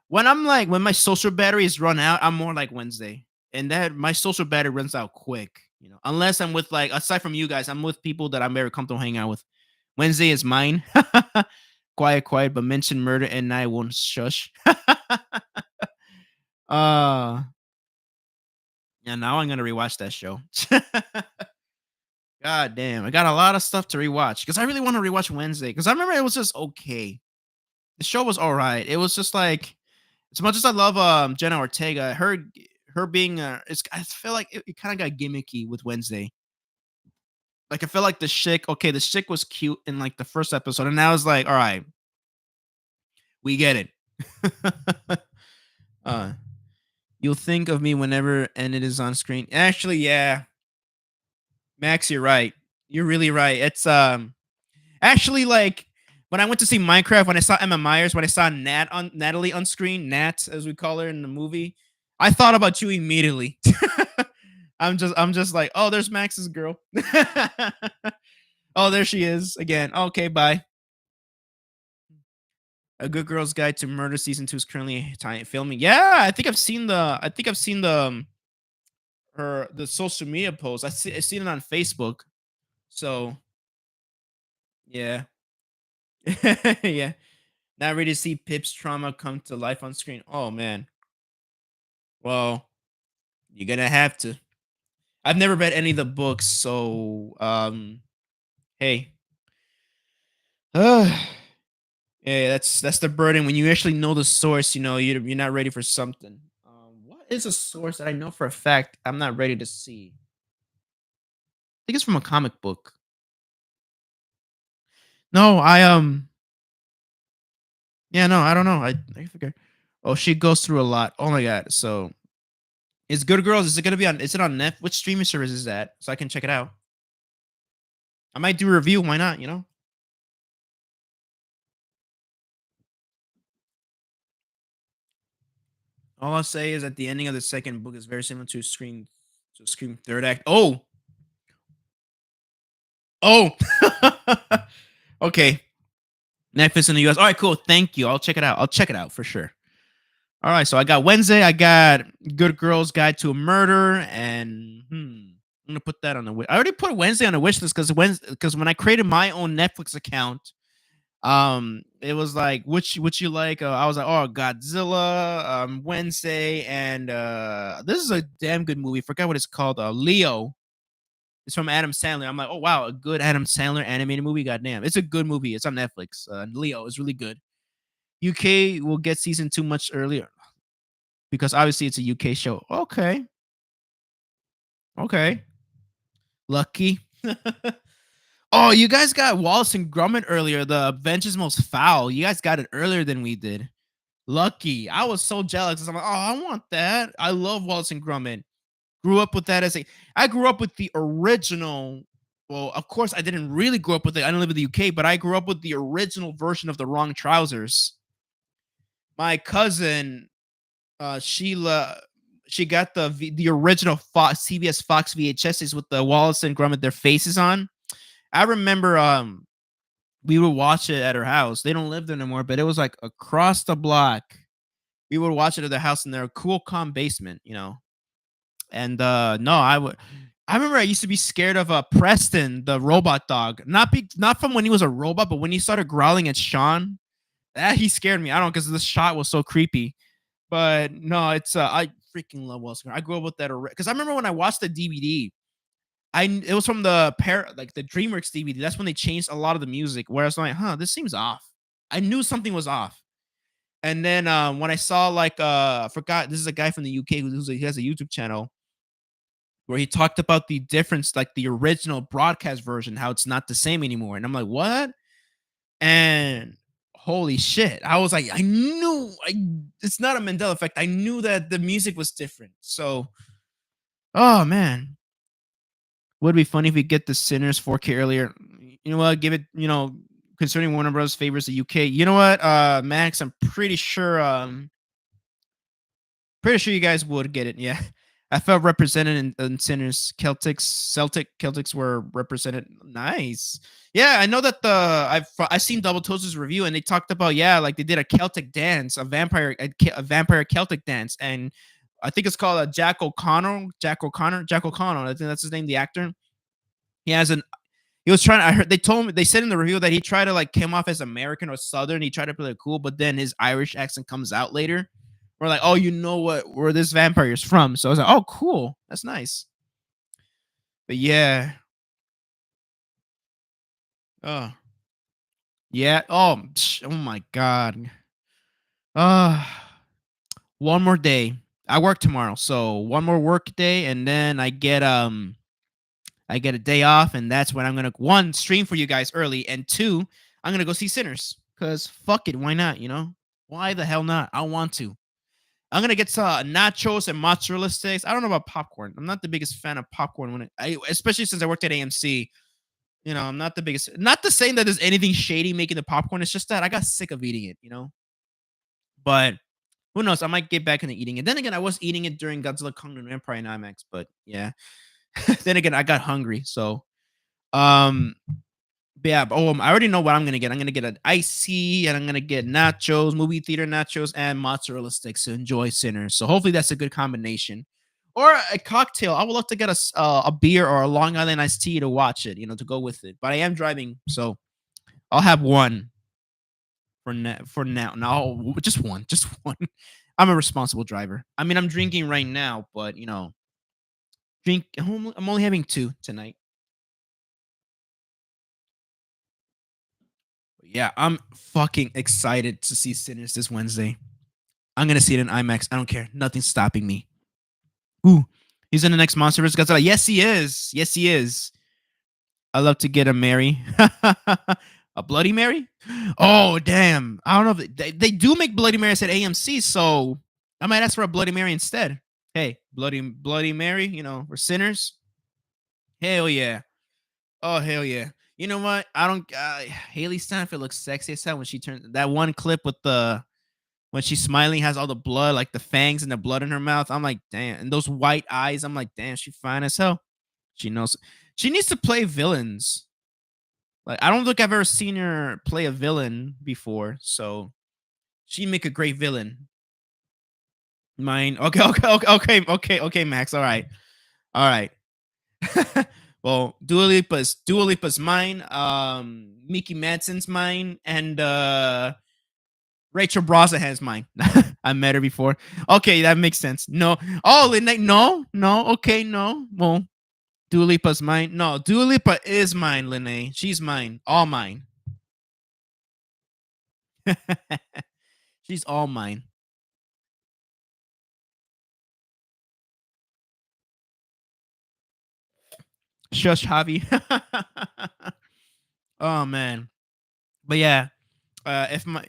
when my social batteries run out, I'm more like Wednesday. And that my social battery runs out quick, unless I'm with like aside from you guys, I'm with people that I'm very comfortable hanging out with. Wednesday is mine. Quiet, quiet, but mention murder and I won't shush. uh yeah, now I'm gonna rewatch that show. God damn, I got a lot of stuff to rewatch because I really want to rewatch Wednesday because I remember it was just okay. The show was all right. It was just like as much as I love Jenna Ortega, her being I feel like it kind of got gimmicky with Wednesday. Like I feel like the chick was cute in like the first episode, and I was like, all right, we get it. uh You'll think of me whenever and it is on screen. Actually, yeah. Max, you're right. You're really right. It's actually like when I went to see Minecraft, when I saw Emma Myers, when I saw Natalie on screen, Nat as we call her in the movie, I thought about you immediately. I'm just like, oh, there's Max's girl. Oh, there she is again. Okay, bye. A Good Girl's Guide to Murder season 2 is currently filming. Yeah, I think I've seen the social media post. I seen it on Facebook. So yeah. Yeah. Not ready to see Pip's trauma come to life on screen. Oh man. Well, you're gonna have to. I've never read any of the books, so hey. Yeah, that's the burden when you actually know the source. You know, you're not ready for something. What is a source that I know for a fact I'm not ready to see? I think it's from a comic book. No, yeah, no, I don't know. I forget. Oh, she goes through a lot. Oh my god. So it's Good Girls. Is it gonna be on? Is it on Net? Which streaming service is that? So I can check it out. I might do a review. Why not? You know. All I'll say is that the ending of the second book is very similar to Scream third act. Oh, oh. Okay. Netflix in the US. All right, cool. Thank you. I'll check it out. I'll check it out for sure. All right, so I got Wednesday. I got Good Girls Guide to a Murder, and I'm gonna put that on the. I already put Wednesday on the wish list because when I created my own Netflix account, it was like which you like. I was like, oh, Godzilla, Wednesday, and this is a damn good movie. Forgot what it's called. Leo. It's from Adam Sandler. I'm like, oh wow, a good Adam Sandler animated movie. Goddamn, it's a good movie. It's on Netflix. Leo is really good. UK will get season 2 much earlier because obviously it's a UK show. Okay, okay, lucky. Oh, you guys got Wallace and Gromit earlier. The Avengers Most Foul. You guys got it earlier than we did. Lucky. I was so jealous. I'm like, oh, I want that. I love Wallace and Gromit. Grew up with that as a. I grew up with the original. Well, of course, I didn't really grow up with it. I didn't live in the UK, but I grew up with the original version of the Wrong Trousers. My cousin, Sheila, she got the original CBS Fox VHSs with the Wallace and Gromit their faces on. I remember we would watch it at her house. They don't live there anymore, but it was like across the block. We would watch it at their house in their cool, calm basement, you know. And no, I remember I used to be scared of Preston, the robot dog. Not from when he was a robot, but when he started growling at Sean, that he scared me. I don't know because the shot was so creepy. But no, it's I freaking love Wallace. I grew up with that because I remember when I watched the DVD. It was from the DreamWorks DVD. That's when they changed a lot of the music. Where I was like, huh, this seems off. I knew something was off. And then when I saw I forgot this is a guy from the UK he has a YouTube channel where he talked about the difference, like the original broadcast version, how it's not the same anymore. And I'm like, what? And holy shit. I was like, it's not a Mandela effect. I knew that the music was different. So, oh man. Would be funny if we get the Sinners 4K earlier. You know what? Give it, concerning Warner Bros. Favors the UK. You know what, Max? I'm pretty sure you guys would get it. Yeah. I felt represented in Sinners. Celtics were represented. Nice. Yeah, I know that I've seen Double Toast's review and they talked about like they did a Celtic dance, a vampire Celtic dance, and I think it's called Jack O'Connell. I think that's his name, the actor. He has an he was trying. I heard they said in the review that he tried to came off as American or Southern. He tried to play it cool, but then his Irish accent comes out later. We're like, oh, you know where this vampire is from. So I was like, oh, cool. That's nice. But yeah. Oh. Yeah. Oh my God. Uh one more day. I work tomorrow. So one more work day, and then I get a day off, and that's when I'm gonna one stream for you guys early, and two, I'm gonna go see Sinners. Cause fuck it, why not? Why the hell not? I want to. I'm gonna get nachos and mozzarella sticks. I don't know about popcorn. I'm not the biggest fan of popcorn especially since I worked at AMC. I'm not the biggest. Not to say that there's anything shady making the popcorn. It's just that I got sick of eating it. But who knows? I might get back into eating it. Then again, I was eating it during Godzilla Kong and Empire in IMAX. But yeah. Then again, I got hungry. So, um, but yeah. I already know what I'm gonna get. I'm gonna get an icy, and I'm gonna get nachos, movie theater nachos, and mozzarella sticks to enjoy Sinners. So hopefully that's a good combination. Or a cocktail. I would love to get a beer or a Long Island iced tea to watch it. To go with it. But I am driving, so I'll have one. For now. No, just one. Just one. I'm a responsible driver. I mean, I'm drinking right now, but I'm only having two tonight. Yeah, I'm fucking excited to see Sinners this Wednesday. I'm gonna see it in IMAX. I don't care. Nothing's stopping me. Ooh, he's in the next Monster vs. Godzilla. Yes, he is. Yes, he is. I love to get a Mary. A Bloody Mary? Oh, damn. I don't know if they do make Bloody Marys at AMC, so I might ask for a Bloody Mary instead. Hey, Bloody Mary, we're sinners. Hell yeah. Oh, hell yeah. You know what? I don't. Haley Steinfeld looks sexy as hell when she turns that one clip with the when she's smiling, has all the blood, like the fangs and the blood in her mouth. I'm like, damn. And those white eyes, I'm like, damn, she fine as hell. She knows. She needs to play villains. Like, I don't think I've ever seen her play a villain before, so she'd make a great villain. Mine. Okay, Max. All right. All right. Well, Dua Lipa's mine. Mickey Madsen's mine, and Rachel Brosnahan's mine. I met her before. Okay, that makes sense. No. Oh, Lynette, no. Okay, no. Well, Dua Lipa's mine. No, Dua Lipa is mine, Lene. She's mine. All mine. She's all mine. Shush, Javi. Oh man. But yeah, if my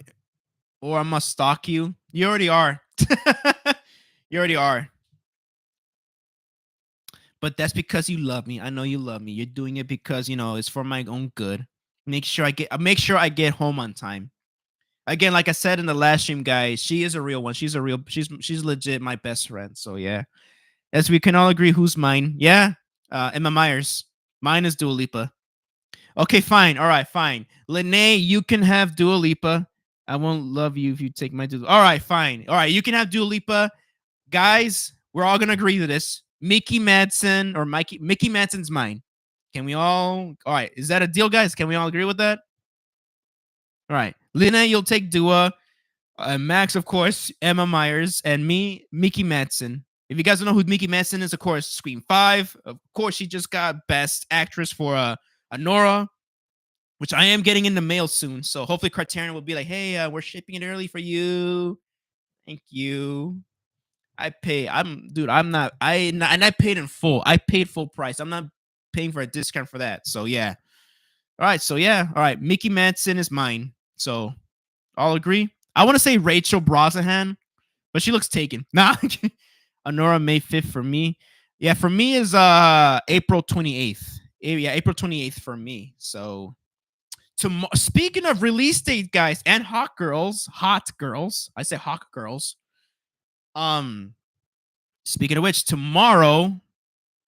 or I must stalk you. You already are. You already are. But that's because you love me. I know you love me. You're doing it because it's for my own good. Make sure I get home on time. Again, like I said in the last stream, guys, she is a real one. She's legit my best friend. So yeah. As we can all agree, who's mine? Yeah. Emma Myers. Mine is Dua Lipa. Okay, fine. All right, fine. Lene, you can have Dua Lipa. I won't love you if you take my Dua. All right, fine. All right, you can have Dua Lipa. Guys, we're all gonna agree to this. Mickey Madsen's mine. Can we all? All right, is that a deal, guys? Can we all agree with that? All right, Lena, you'll take Dua. Max, of course, Emma Myers, and me, Mickey Madsen. If you guys don't know who Mickey Madsen is, of course, Scream 5. Of course, she just got Best Actress for Nora, which I am getting in the mail soon. So hopefully Criterion will be like, hey, we're shipping it early for you. Thank you. And I paid in full. I paid full price. I'm not paying for a discount for that. So yeah. All right. So yeah. All right. Mickey Madsen is mine. So I'll agree. I want to say Rachel Brosnahan, but she looks taken. Nah. Honora May 5th for me. Yeah, for me is April 28th. Yeah, April 28th for me. So speaking of release date, guys, and hot girls. I say hot girls. Speaking of which, tomorrow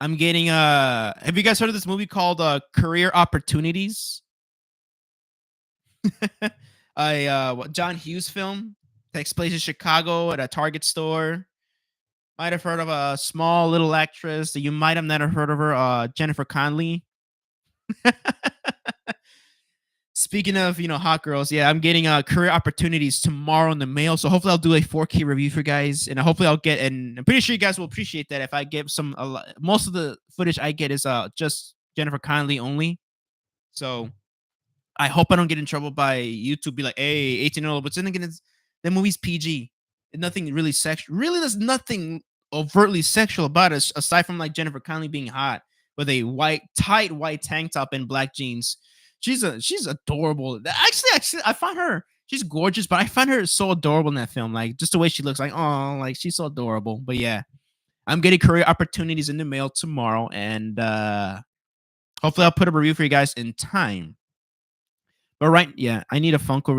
I'm getting have you guys heard of this movie called Career Opportunities? John Hughes film takes place in Chicago at a Target store. Might have heard of a small little actress that you might have never heard of her, Jennifer Connelly. Speaking of, hot girls, yeah, I'm getting Career Opportunities tomorrow in the mail. So hopefully I'll do a 4K review for you guys, and hopefully I'll get. And I'm pretty sure you guys will appreciate that if I get most of the footage I get is just Jennifer Connelly only. So I hope I don't get in trouble by YouTube. Be like, hey, 18 but then again, the movie's PG. Nothing really sexual. Really, there's nothing overtly sexual about it, aside from like Jennifer Connelly being hot with a tight white tank top and black jeans. She's adorable. Actually, I find her. She's gorgeous, but I find her so adorable in that film. Like just the way she looks, like like she's so adorable. But yeah, I'm getting Career Opportunities in the mail tomorrow, and hopefully I'll put a review for you guys in time. But I need a Funko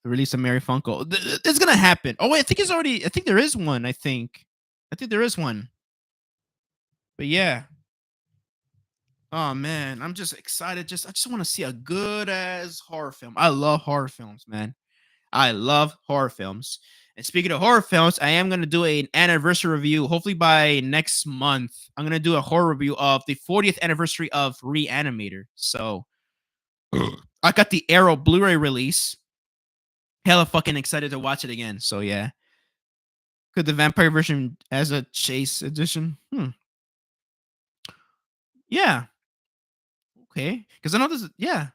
release of Mary Funko. It's gonna happen. Oh wait, I think there is one. I think there is one. But yeah. Oh man, I'm just excited. I just want to see a good ass horror film. I love horror films, man. I love horror films. And speaking of horror films, I am gonna do an anniversary review. Hopefully by next month, I'm gonna do a horror review of the 40th anniversary of Reanimator. So I got the Arrow Blu-ray release. hella fucking excited to watch it again. So yeah, could the vampire version as a chase edition? Yeah, okay. Because I know this. Yeah,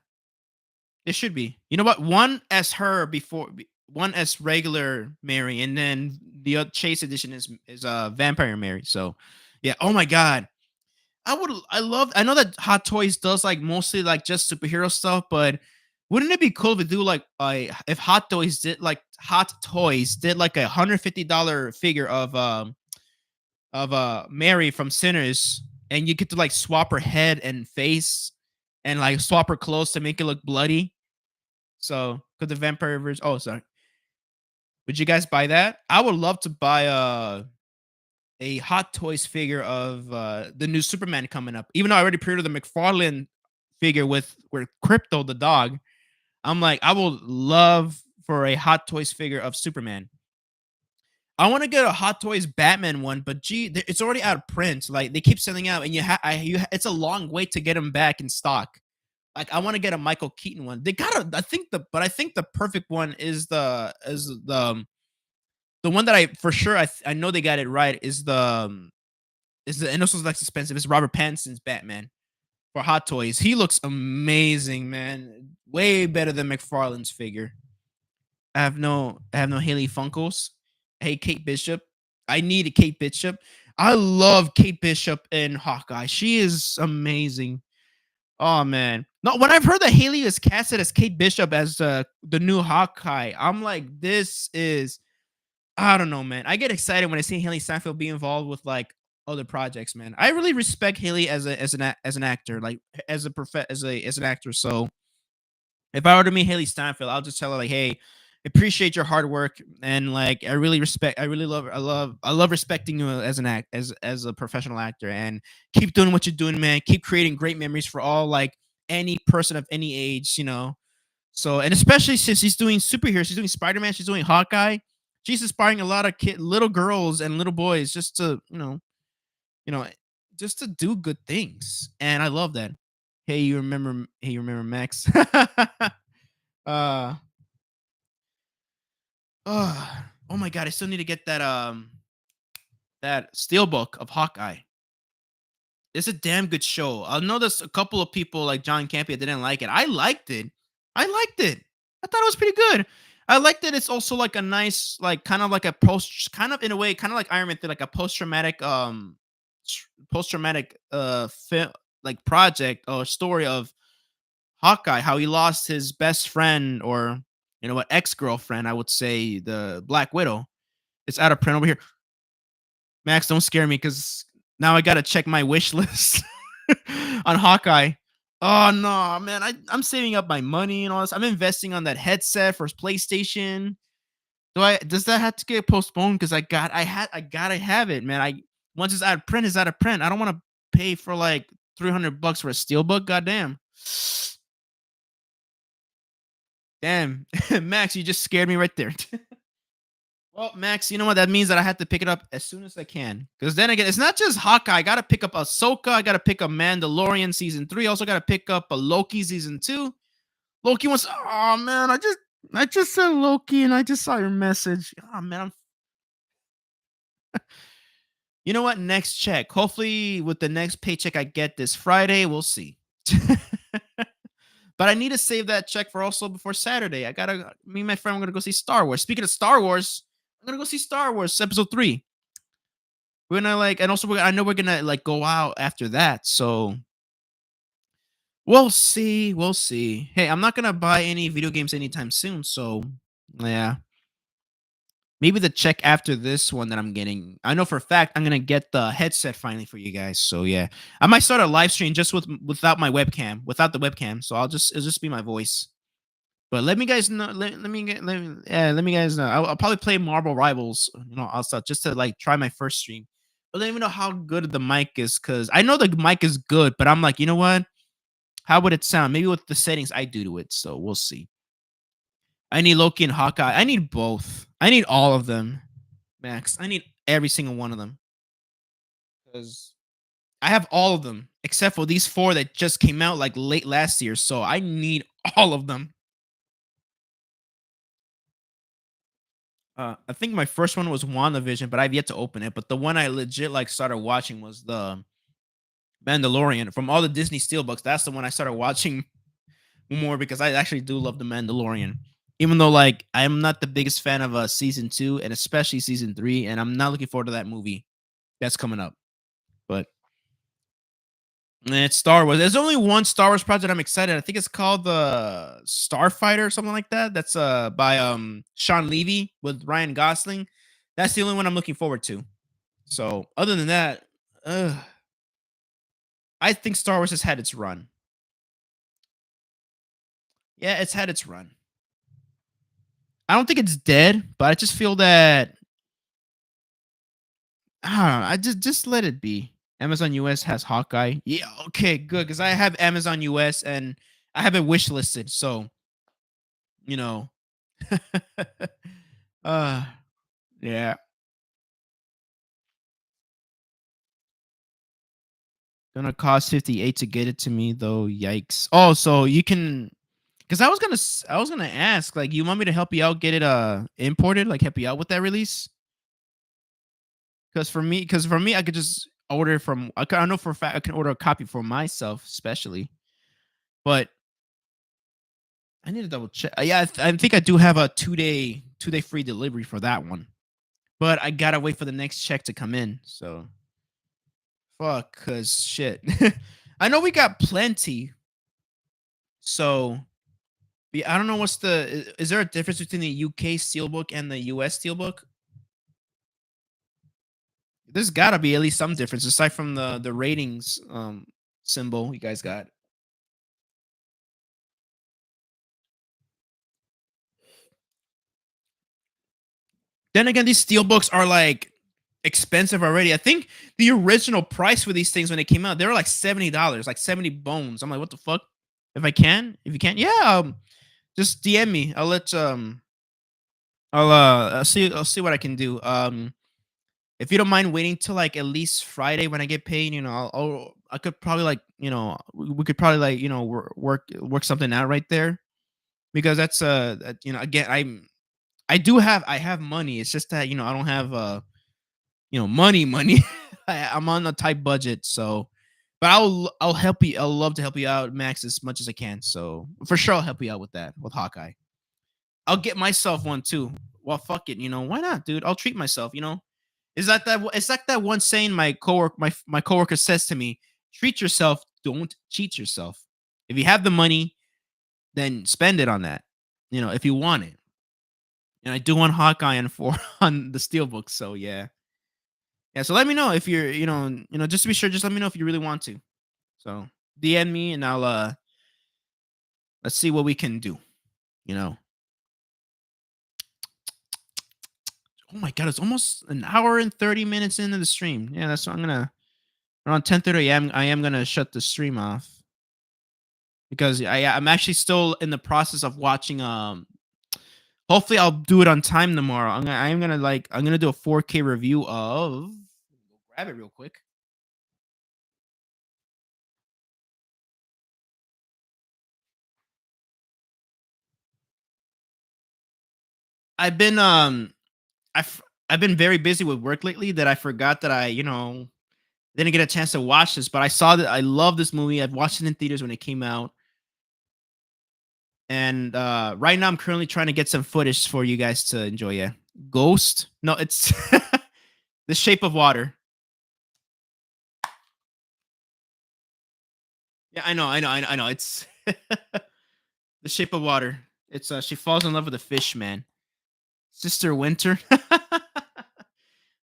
it should be. You know what? One as her before, one as regular Mary, and then the chase edition is vampire Mary. So yeah. Oh my god. I know that Hot Toys does like mostly like just superhero stuff, but wouldn't it be cool to do like if Hot Toys did like $150 figure of Mary from Sinners, and you get to like swap her head and face and like swap her clothes to make it look bloody. So could the vampire version, oh sorry. Would you guys buy that? I would love to buy a Hot Toys figure of the new Superman coming up. Even though I already pre-ordered the McFarlane figure with Crypto the dog, I'm like, I will love for a Hot Toys figure of Superman. I want to get a Hot Toys Batman one, but gee, it's already out of print. Like they keep selling out, and it's a long wait to get them back in stock. Like I want to get a Michael Keaton one. They gotta, I think the perfect one is the one that I for sure I know they got it right is the and this was less expensive. It's Robert Pattinson's Batman for Hot Toys. He looks amazing, man. Way better than McFarlane's figure. I have no Haley Funkos. Hey, Kate Bishop. I need a Kate Bishop. I love Kate Bishop in Hawkeye. She is amazing. Oh man. No, when I've heard that Haley is casted as Kate Bishop as the new Hawkeye, I'm like, this is I don't know, man. I get excited when I see Haley Steinfeld be involved with like other projects, man. I really respect Haley as an actor, like as an actor. So if I were to meet Haley Steinfeld, I'll just tell her like, "Hey, appreciate your hard work and like I really I love respecting you as an as a professional actor and keep doing what you're doing, man. Keep creating great memories for all like any person of any age, you know." So, and especially since she's doing superheroes, she's doing Spider-Man, she's doing Hawkeye. She's inspiring a lot of little girls and little boys just to, you know, just to do good things. And I love that. Hey, you remember Max? uh oh my god, I still need to get that steelbook of Hawkeye. It's a damn good show. I know there's a couple of people like John Campia didn't like it. I liked it. I liked it. I thought it was pretty good. I liked that it's also like a nice, like kind of like a post, kind of in a way, kind of like Iron Man, did, like a post traumatic like project or story of Hawkeye, how he lost his best friend or you know what ex girlfriend, I would say the Black Widow. It's out of print over here. Max, don't scare me because now I gotta check my wish list on Hawkeye. Oh no, man! I'm saving up my money and all this. I'm investing on that headset for PlayStation. Does that have to get postponed? Because I gotta have it, man. I once it's out of print, it's out of print. I don't want to pay for like $300 for a steelbook. Goddamn. Damn, Max, you just scared me right there. Well, Max, you know what? That means that I have to pick it up as soon as I can. Because then again, it's not just Hawkeye. I gotta pick up Ahsoka. I gotta pick up Mandalorian season 3. I also gotta pick up a Loki season 2. Loki wants. Oh man, I just said Loki and I just saw your message. Oh man, you know what? Next check. Hopefully, with the next paycheck I get this Friday, we'll see. But I need to save that check for also before Saturday. I gotta me and my friend. We're gonna go see Star Wars. Speaking of Star Wars, I'm gonna go see Star Wars Episode 3. We're gonna like, and also I know we're gonna like go out after that. So we'll see. We'll see. Hey, I'm not gonna buy any video games anytime soon. So yeah, maybe the check after this one that I'm getting. I know for a fact I'm gonna get the headset finally for you guys. So yeah, I might start a live stream just without my webcam, without the webcam. So it'll just be my voice. But let me guys know. Let me guys know. I'll probably play Marvel Rivals, you know, also just to like try my first stream. But let me know how good the mic is, because I know the mic is good, but I'm like, you know what? How would it sound? Maybe with the settings I do to it. So we'll see. I need Loki and Hawkeye. I need both. I need all of them, Max. I need every single one of them because I have all of them except for these four that just came out like late last year. So I need all of them. I think my first one was WandaVision, but I've yet to open it. But the one I legit like started watching was the Mandalorian from all the Disney Steelbooks. That's the one I started watching more because I actually do love the Mandalorian. Even though like I'm not the biggest fan of season 2 and especially season 3, and I'm not looking forward to that movie that's coming up. But it's Star Wars. There's only one Star Wars project I'm excited. I think it's called the Starfighter or something like that. That's by Sean Levy with Ryan Gosling. That's the only one I'm looking forward to. So other than that, I think Star Wars has had its run. Yeah, it's had its run. I don't think it's dead, but I just feel that I don't know. I just let it be. Amazon US has Hawkeye. Yeah, okay, good. Because I have Amazon US and I have it wish listed. So, you know. uh yeah. Gonna cost 58 to get it to me though. Yikes. Oh, so you can because I was gonna ask, like, you want me to help you out get it imported, like help you out with that release? Because for me, I could just order from I know for a fact I can order a copy for myself, especially. But I need to double check. Yeah, I think I do have a 2-day free delivery for that one. But I gotta wait for the next check to come in. So fuck, cause shit. I know we got plenty. So yeah, I don't know what's the. Is there a difference between the UK steelbook and the US steelbook? There's gotta be at least some difference aside from the ratings symbol you guys got. Then again, these steelbooks are like expensive already. I think the original price for these things when they came out, they were like $70, like 70 bones. I'm like, what the fuck? If you can, yeah, just DM me. I'll see what I can do. If you don't mind waiting till like at least Friday when I get paid, I could probably like, we could probably like, work something out right there because that's again, I have money. It's just that, I don't have money. I'm on a tight budget, so but I'll help you. I'll love to help you out, Max, as much as I can. So for sure, I'll help you out with that with Hawkeye. I'll get myself one too. Well, fuck it, why not, dude? I'll treat myself. It's like that one saying my coworker says to me: "Treat yourself, don't cheat yourself. If you have the money, then spend it on that. If you want it." And I do want Hawkeye on for on the Steelbook. So yeah. Yeah, so let me know if you're, just to be sure, just let me know if you really want to. So DM me and I'll let's see what we can do. You know. Oh my god, it's almost an hour and 30 minutes into the stream. Yeah, that's what I'm gonna around 10:30 AM I am gonna shut the stream off. Because I'm actually still in the process of watching hopefully I'll do it on time tomorrow. I'm gonna do a 4K review of grab it real quick. I've been I've been very busy with work lately that I forgot that I, didn't get a chance to watch this, but I saw that I love this movie. I've watched it in theaters when it came out. And right now I'm currently trying to get some footage for you guys to enjoy. Yeah. Ghost? No, it's The Shape of Water. Yeah, I know. It's The Shape of Water. It's she falls in love with a fish man. Sister Winter.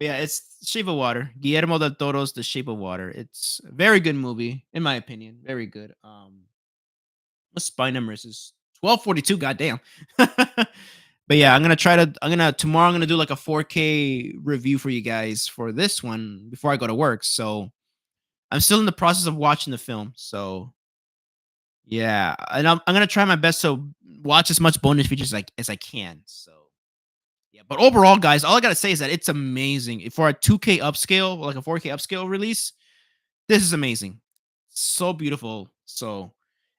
Yeah, it's Shape of Water. Guillermo del Toro's The Shape of Water. It's a very good movie, in my opinion. Very good. What spy number is this? 1242. Goddamn. But yeah, tomorrow I'm gonna do like a 4K review for you guys for this one before I go to work. So I'm still in the process of watching the film. So yeah, and I'm gonna try my best to watch as much bonus features like as I can. So yeah, but overall, guys, all I gotta say is that it's amazing for a 2K upscale, like a 4K upscale release. This is amazing, so beautiful. So,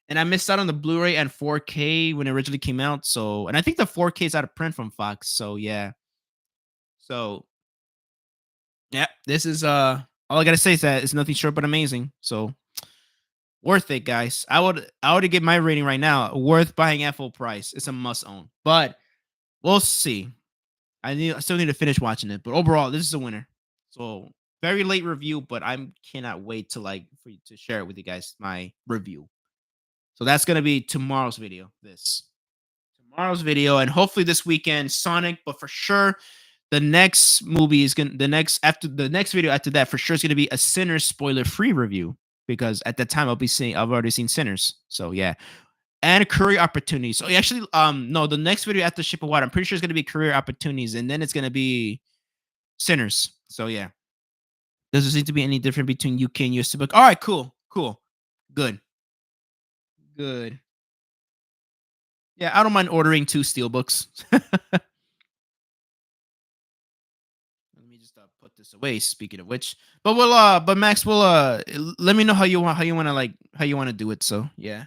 and I missed out on the Blu-ray and 4K when it originally came out. So, and I think the 4K is out of print from Fox. So yeah, So yeah, this is all I gotta say is that it's nothing short but amazing. So worth it, guys. I would give my rating right now. Worth buying at full price. It's a must own. But we'll see. I still need to finish watching it. But overall, this is a winner. So very late review, but I cannot wait to like for you to share it with you guys, my review. So that's gonna be tomorrow's video. This tomorrow's video, and hopefully this weekend, Sonic, but for sure the next movie is gonna the next video after that for sure is gonna be a Sinners spoiler free review because at that time I've already seen Sinners. So yeah. And career opportunities. So actually, no, the next video after Ship of Water, I'm pretty sure it's gonna be career opportunities, and then it's gonna be Sinners. So yeah. Does there seem to be any difference between UK and US book? All right, cool, cool. Good. Good. Yeah, I don't mind ordering 2 steelbooks. Let me just put this away. Speaking of which, but Max will let me know how you want to like how you want to do it. So yeah.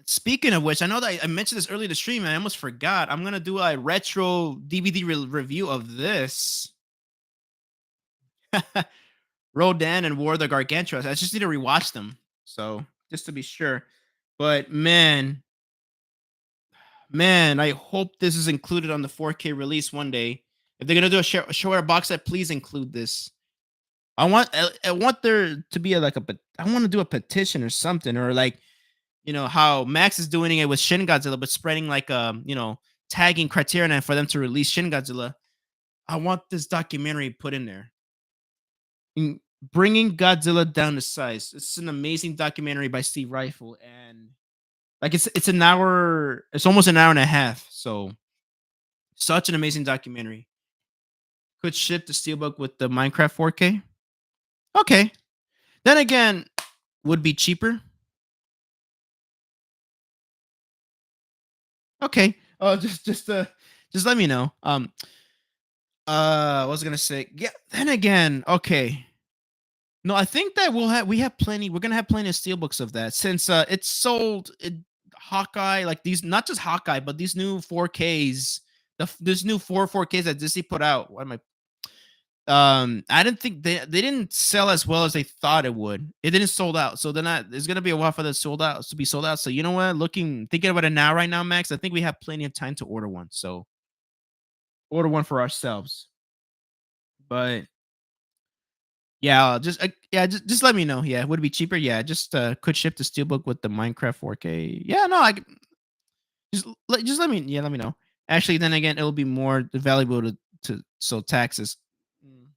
Speaking of which, I know that I mentioned this earlier in the stream, and I almost forgot. I'm gonna do a retro DVD review of this Rodan and War of the Gargantuas. I just need to rewatch them, so just to be sure. But man, I hope this is included on the 4K release one day. If they're gonna do a share box set, please include this. I want there to be I want to do a petition or something, or like how Max is doing it with Shin Godzilla, but spreading like tagging Criterion for them to release Shin Godzilla. I want this documentary put in there. Bringing Godzilla down to size. It's an amazing documentary by Steve Rifle, and like it's an hour. It's almost an hour and a half. So such an amazing documentary. Could ship the Steelbook with the Minecraft 4K. Okay. Then again, would be cheaper. Okay. Oh, just let me know. What was I gonna say? Yeah. Then again, okay. No, I think that we have plenty. We're gonna have plenty of steelbooks of that since it's sold. Hawkeye, like these, not just Hawkeye, but these new 4Ks. This new 4Ks that Disney put out. What am I? I didn't think they didn't sell as well as they thought it would. It didn't sold out, so they're not. It's gonna be a while for the sold out to be sold out. So you know what? Thinking about it now, right now, Max, I think we have plenty of time to order one. So order one for ourselves. But yeah, just let me know. Yeah, would it be cheaper? Yeah, just could ship the steelbook with the Minecraft 4K. Yeah, no, just let me know. Actually, then again, it'll be more valuable to so taxes. Mm.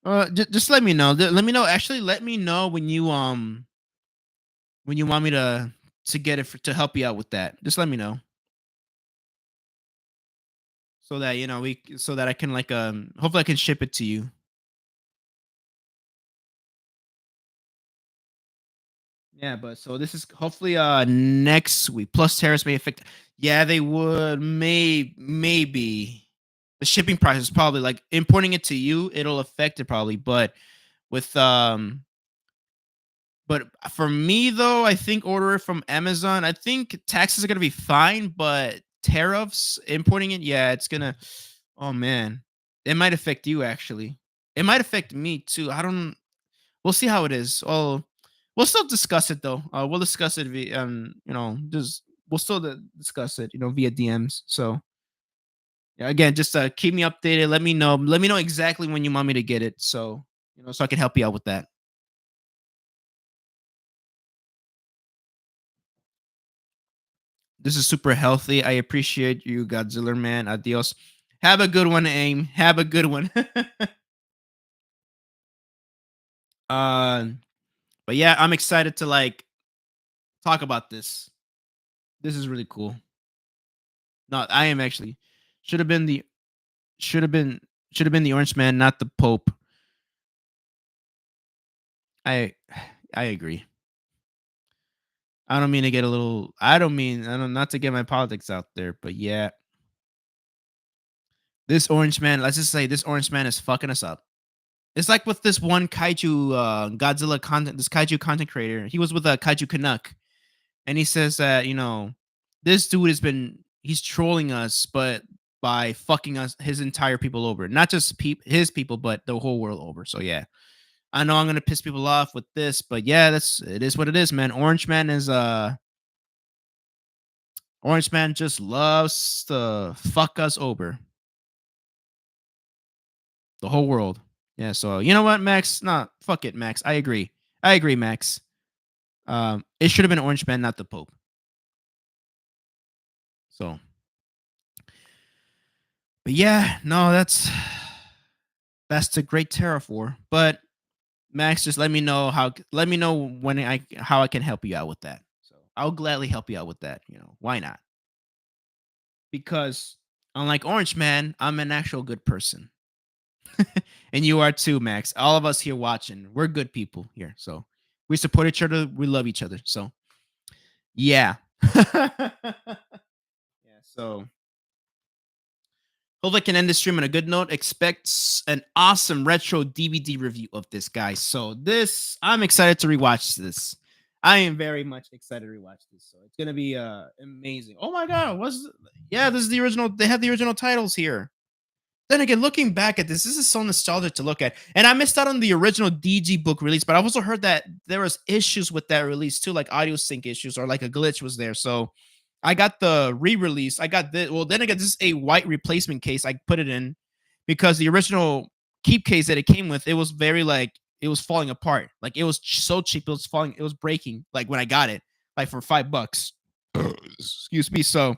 Uh, just let me know. Let me know. Actually, let me know when you want me to get it to help you out with that. Just let me know so that we so that I can like hopefully I can ship it to you. Yeah, but so this is hopefully next week. Plus tariffs may affect. Yeah, they would maybe the shipping price is probably like importing it to you. It'll affect it probably, with but for me though, I think order it from Amazon. I think taxes are gonna be fine, but tariffs importing it, yeah, it's gonna. Oh man, it might affect you actually. It might affect me too. I don't. We'll see how it is. We'll still discuss it though. We'll discuss it via, just we'll still discuss it, via DMs. So yeah, again, just keep me updated. Let me know. Let me know exactly when you want me to get it, so so I can help you out with that. This is super healthy. I appreciate you, Godzilla man. Adios. Have a good one, Aim. Have a good one. uh, but yeah, I'm excited to like talk about this. This is really cool. No, I am actually should have been the should have been should have been the Orange Man, not the Pope. I I agree. I don't mean to get a little. I don't mean. I don't not to get my politics out there, but yeah, this orange man. Let's just say this orange man is fucking us up. It's like with this one kaiju Godzilla content. This kaiju content creator. He was with a kaiju Canuck, and he says that this dude has been he's trolling us, but by fucking us his entire people over, not just his people, but the whole world over. So yeah, I know I'm gonna piss people off with this, but yeah, it is what it is, man. Orange Man just loves to fuck us over, the whole world. Yeah, so you know what, Max? Nah, fuck it, Max. I agree. I agree, Max. It should have been Orange Man, not the Pope. So, but yeah, no, that's the great Terrafor. But Max, just let me know when I how I can help you out with that. So I'll gladly help you out with that. Why not? Because unlike Orange Man, I'm an actual good person. And you are too, Max. All of us here watching, we're good people here. So we support each other, we love each other. So yeah. Yeah, so hope I can end the stream on a good note. Expect an awesome retro DVD review of this, guy. So I'm excited to rewatch this. I am very much excited to rewatch this. So it's gonna be amazing. Oh my god, yeah, this is the original. They have the original titles here. Then again, looking back at this is so nostalgic to look at. And I missed out on the original DG book release, but I've also heard that there was issues with that release too, like audio sync issues or like a glitch was there. So I got the re-release. I got this. Well, then again, this is a white replacement case. I put it in because the original keep case that it came with, it was very like it was falling apart. Like it was so cheap, it was falling, it was breaking. Like when I got it, like for $5. Excuse me. So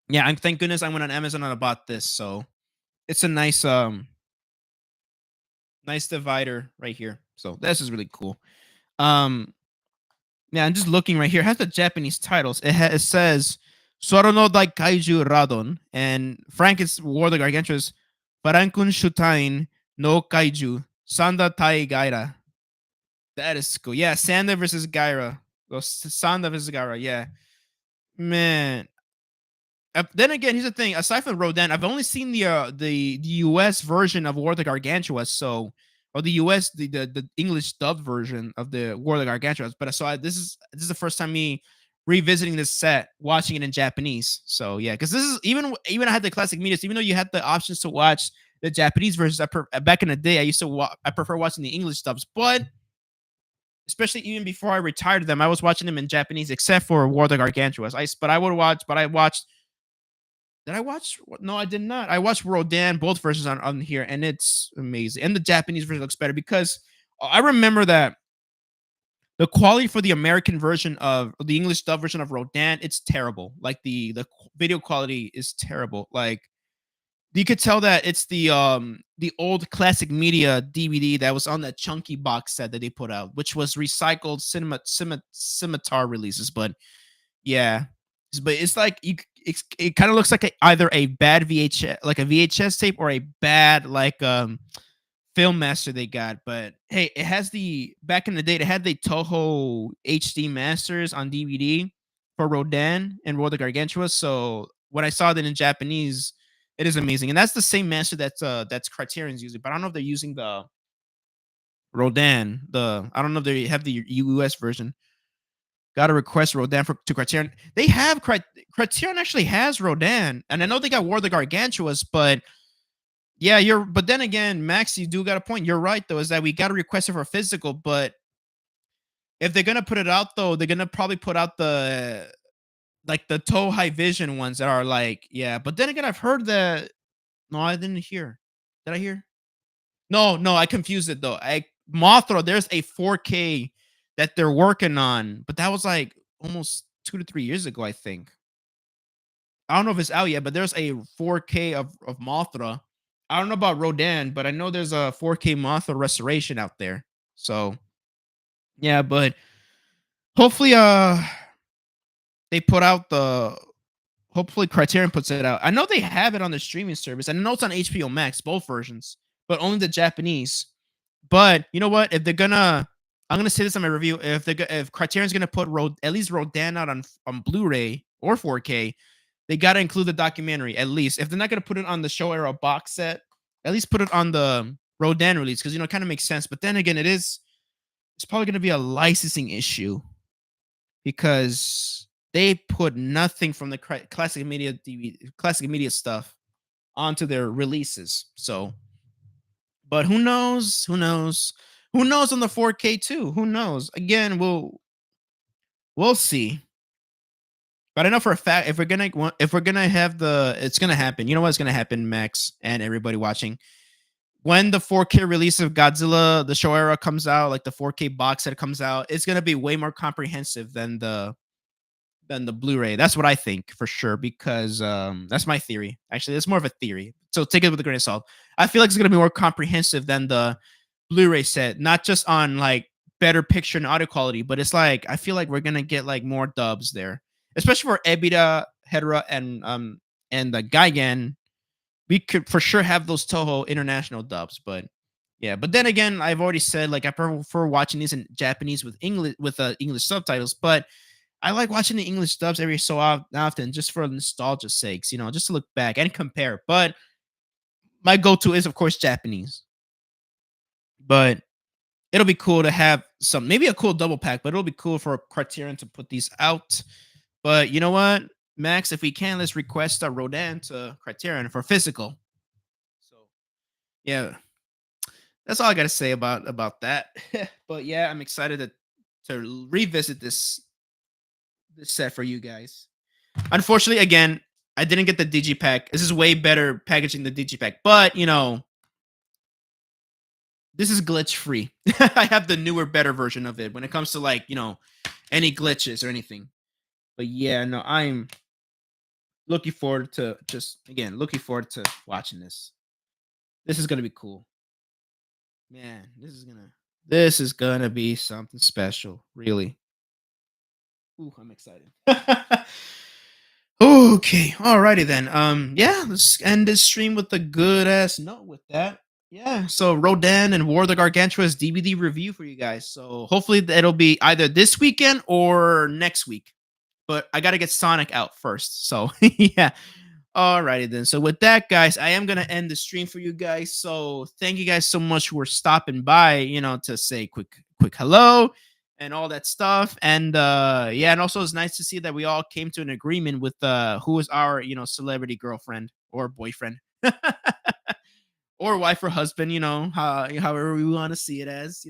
yeah, I'm thank goodness I went on Amazon and I bought this. So it's a nice divider right here. So this is really cool. Um yeah, I'm just looking right here. It has the Japanese titles. It says Soro no Dai Kaiju Radon and Frank's War of the Gargantuas Farankun Shutain no Kaiju Sanda Tai Gaira. That is cool. Yeah, Sanda versus Gaira. Sanda versus Gaira. Yeah. Man, then again, here's the thing. Aside from Rodan, I've only seen the US version of War of the Gargantuas, or the US the English dubbed version of the War of the Gargantuas. But this is the first time me revisiting this set, watching it in Japanese. So yeah, because this is even I had the classic medias, even though you had the options to watch the Japanese versions. Back in the day, I prefer watching the English dubs, but especially even before I retired them, I was watching them in Japanese, except for War of the Gargantuas. I watched did I watch? No, I did not. I watched Rodan, both versions on here, and it's amazing. And the Japanese version looks better because I remember that the quality for the American version of the English dub version of Rodan, it's terrible. Like the video quality is terrible. Like you could tell that it's the old classic media DVD that was on that chunky box set that they put out, which was recycled scimitar releases. But yeah, but it's like it kind of looks like either a bad VHS, like a VHS tape, or a bad like film master they got. But hey, it has back in the day, it had the Toho HD masters on DVD for Rodan and World of Gargantua. So when I saw that in Japanese, it is amazing, and that's the same master that's Criterion's using. But I don't know if they're using the Rodan. I don't know if they have the US version. Got to request Rodan to Criterion. They have Criterion actually has Rodan, and I know they got War of the Gargantuas, but yeah, but then again, Max, you do got a point. You're right though, is that we got to request it for physical, but if they're gonna put it out though, they're gonna probably put out the Toho High Vision ones that are like, yeah. But then again, I've heard that. No, I didn't hear. Did I hear? No, I confused it though. Mothra, there's a 4K that they're working on, but that was like almost 2 to 3 years ago, I think. I don't know if it's out yet, but there's a 4K of Mothra. I don't know about Rodan, but I know there's a 4K Mothra restoration out there. So yeah, but hopefully they put out hopefully Criterion puts it out. I know they have it on the streaming service, and I know it's on HBO Max, both versions, but only the Japanese. But you know what? If they're gonna I'm gonna say this in my review. If Criterion's gonna put at least Rodan out on Blu-ray or 4K, they gotta include the documentary at least. If they're not gonna put it on the Show Era box set, at least put it on the Rodan release because it kind of makes sense. But then again, it's probably gonna be a licensing issue because they put nothing from the classic media classic media stuff onto their releases. So, but who knows? Who knows? Who knows on the 4K too? Who knows? Again, we'll see. But I know for a fact if we're gonna have it's gonna happen. You know what's gonna happen, Max, and everybody watching. When the 4K release of Godzilla, the Show Era comes out, like the 4K box set comes out, it's gonna be way more comprehensive than the Blu-ray. That's what I think for sure, because that's my theory. Actually, it's more of a theory. So take it with a grain of salt. I feel like it's gonna be more comprehensive than the Blu-ray set, not just on like better picture and audio quality, but it's like I feel like we're gonna get like more dubs there, especially for Ebida, Hedera, and the Gigan. We could for sure have those Toho international dubs, but yeah. But then again, I've already said like I prefer watching these in Japanese with English subtitles, but I like watching the English dubs every so often just for nostalgia's sakes, just to look back and compare. But my go-to is of course Japanese. But it'll be cool to have maybe a cool double pack, but it'll be cool for Criterion to put these out. But you know what, Max, if we can, let's request a Rodan to Criterion for physical. So yeah, that's all I gotta say about that. But yeah, I'm excited to revisit this set for you guys. Unfortunately, again, I didn't get the digipack. This is way better packaging the digipack, but this is glitch free. I have the newer, better version of it when it comes to like any glitches or anything. But yeah, no, I'm looking forward to watching this. This is gonna be cool, man. This is gonna be something special, really. Ooh, I'm excited. Okay, alrighty then. Yeah, let's end this stream with a good ass note with that. Yeah, so Rodan and War of the Gargantua's DVD review for you guys. So hopefully it'll be either this weekend or next week. But I gotta get Sonic out first. So yeah. Alrighty then. So with that, guys, I am gonna end the stream for you guys. So thank you guys so much for stopping by, to say quick hello and all that stuff. And yeah, and also it's nice to see that we all came to an agreement with who is our, celebrity girlfriend or boyfriend. Or wife or husband, however we want to see it as,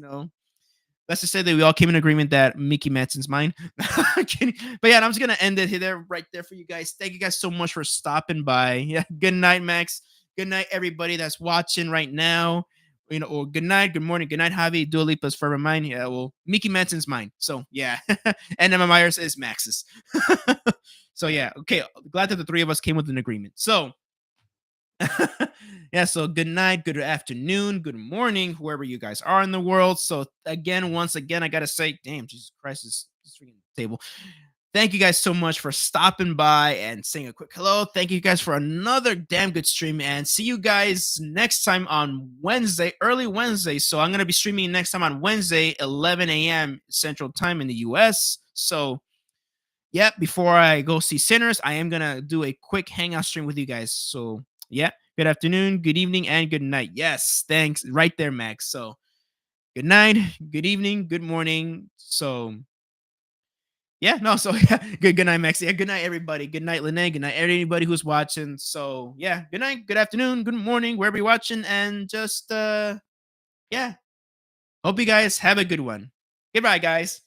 let's just say that we all came in agreement that Mickey Manson's mine. But yeah, I'm just gonna end it there, right there for you guys. Thank you guys so much for stopping by. Yeah, good night, Max. Good night, everybody that's watching right now. Or good night, good morning, good night, Javi. Dua Lipa's forever mine. Yeah, well, Mickey Manson's mine. So yeah, and Emma Myers is Max's. So yeah, okay. Glad that the three of us came with an agreement. So. Yeah, so good night, good afternoon, good morning, whoever you guys are in the world. So once again, I gotta say, damn, Jesus Christ, this freaking table. Thank you guys so much for stopping by and saying a quick hello. Thank you guys for another damn good stream, and see you guys next time on Wednesday, early Wednesday. So I'm gonna be streaming next time on Wednesday, 11 a.m. Central Time in the US. So yeah, before I go see Sinners, I am gonna do a quick hangout stream with you guys. So yeah, good afternoon, good evening, and good night. Yes, thanks. Right there, Max. So good night, good evening, good morning. So yeah, no, so yeah, good night, Max. Yeah, good night, everybody. Good night, Lene. Good night, anybody who's watching. So yeah, good night, good afternoon, good morning, wherever you're watching, and just yeah. Hope you guys have a good one. Goodbye, guys.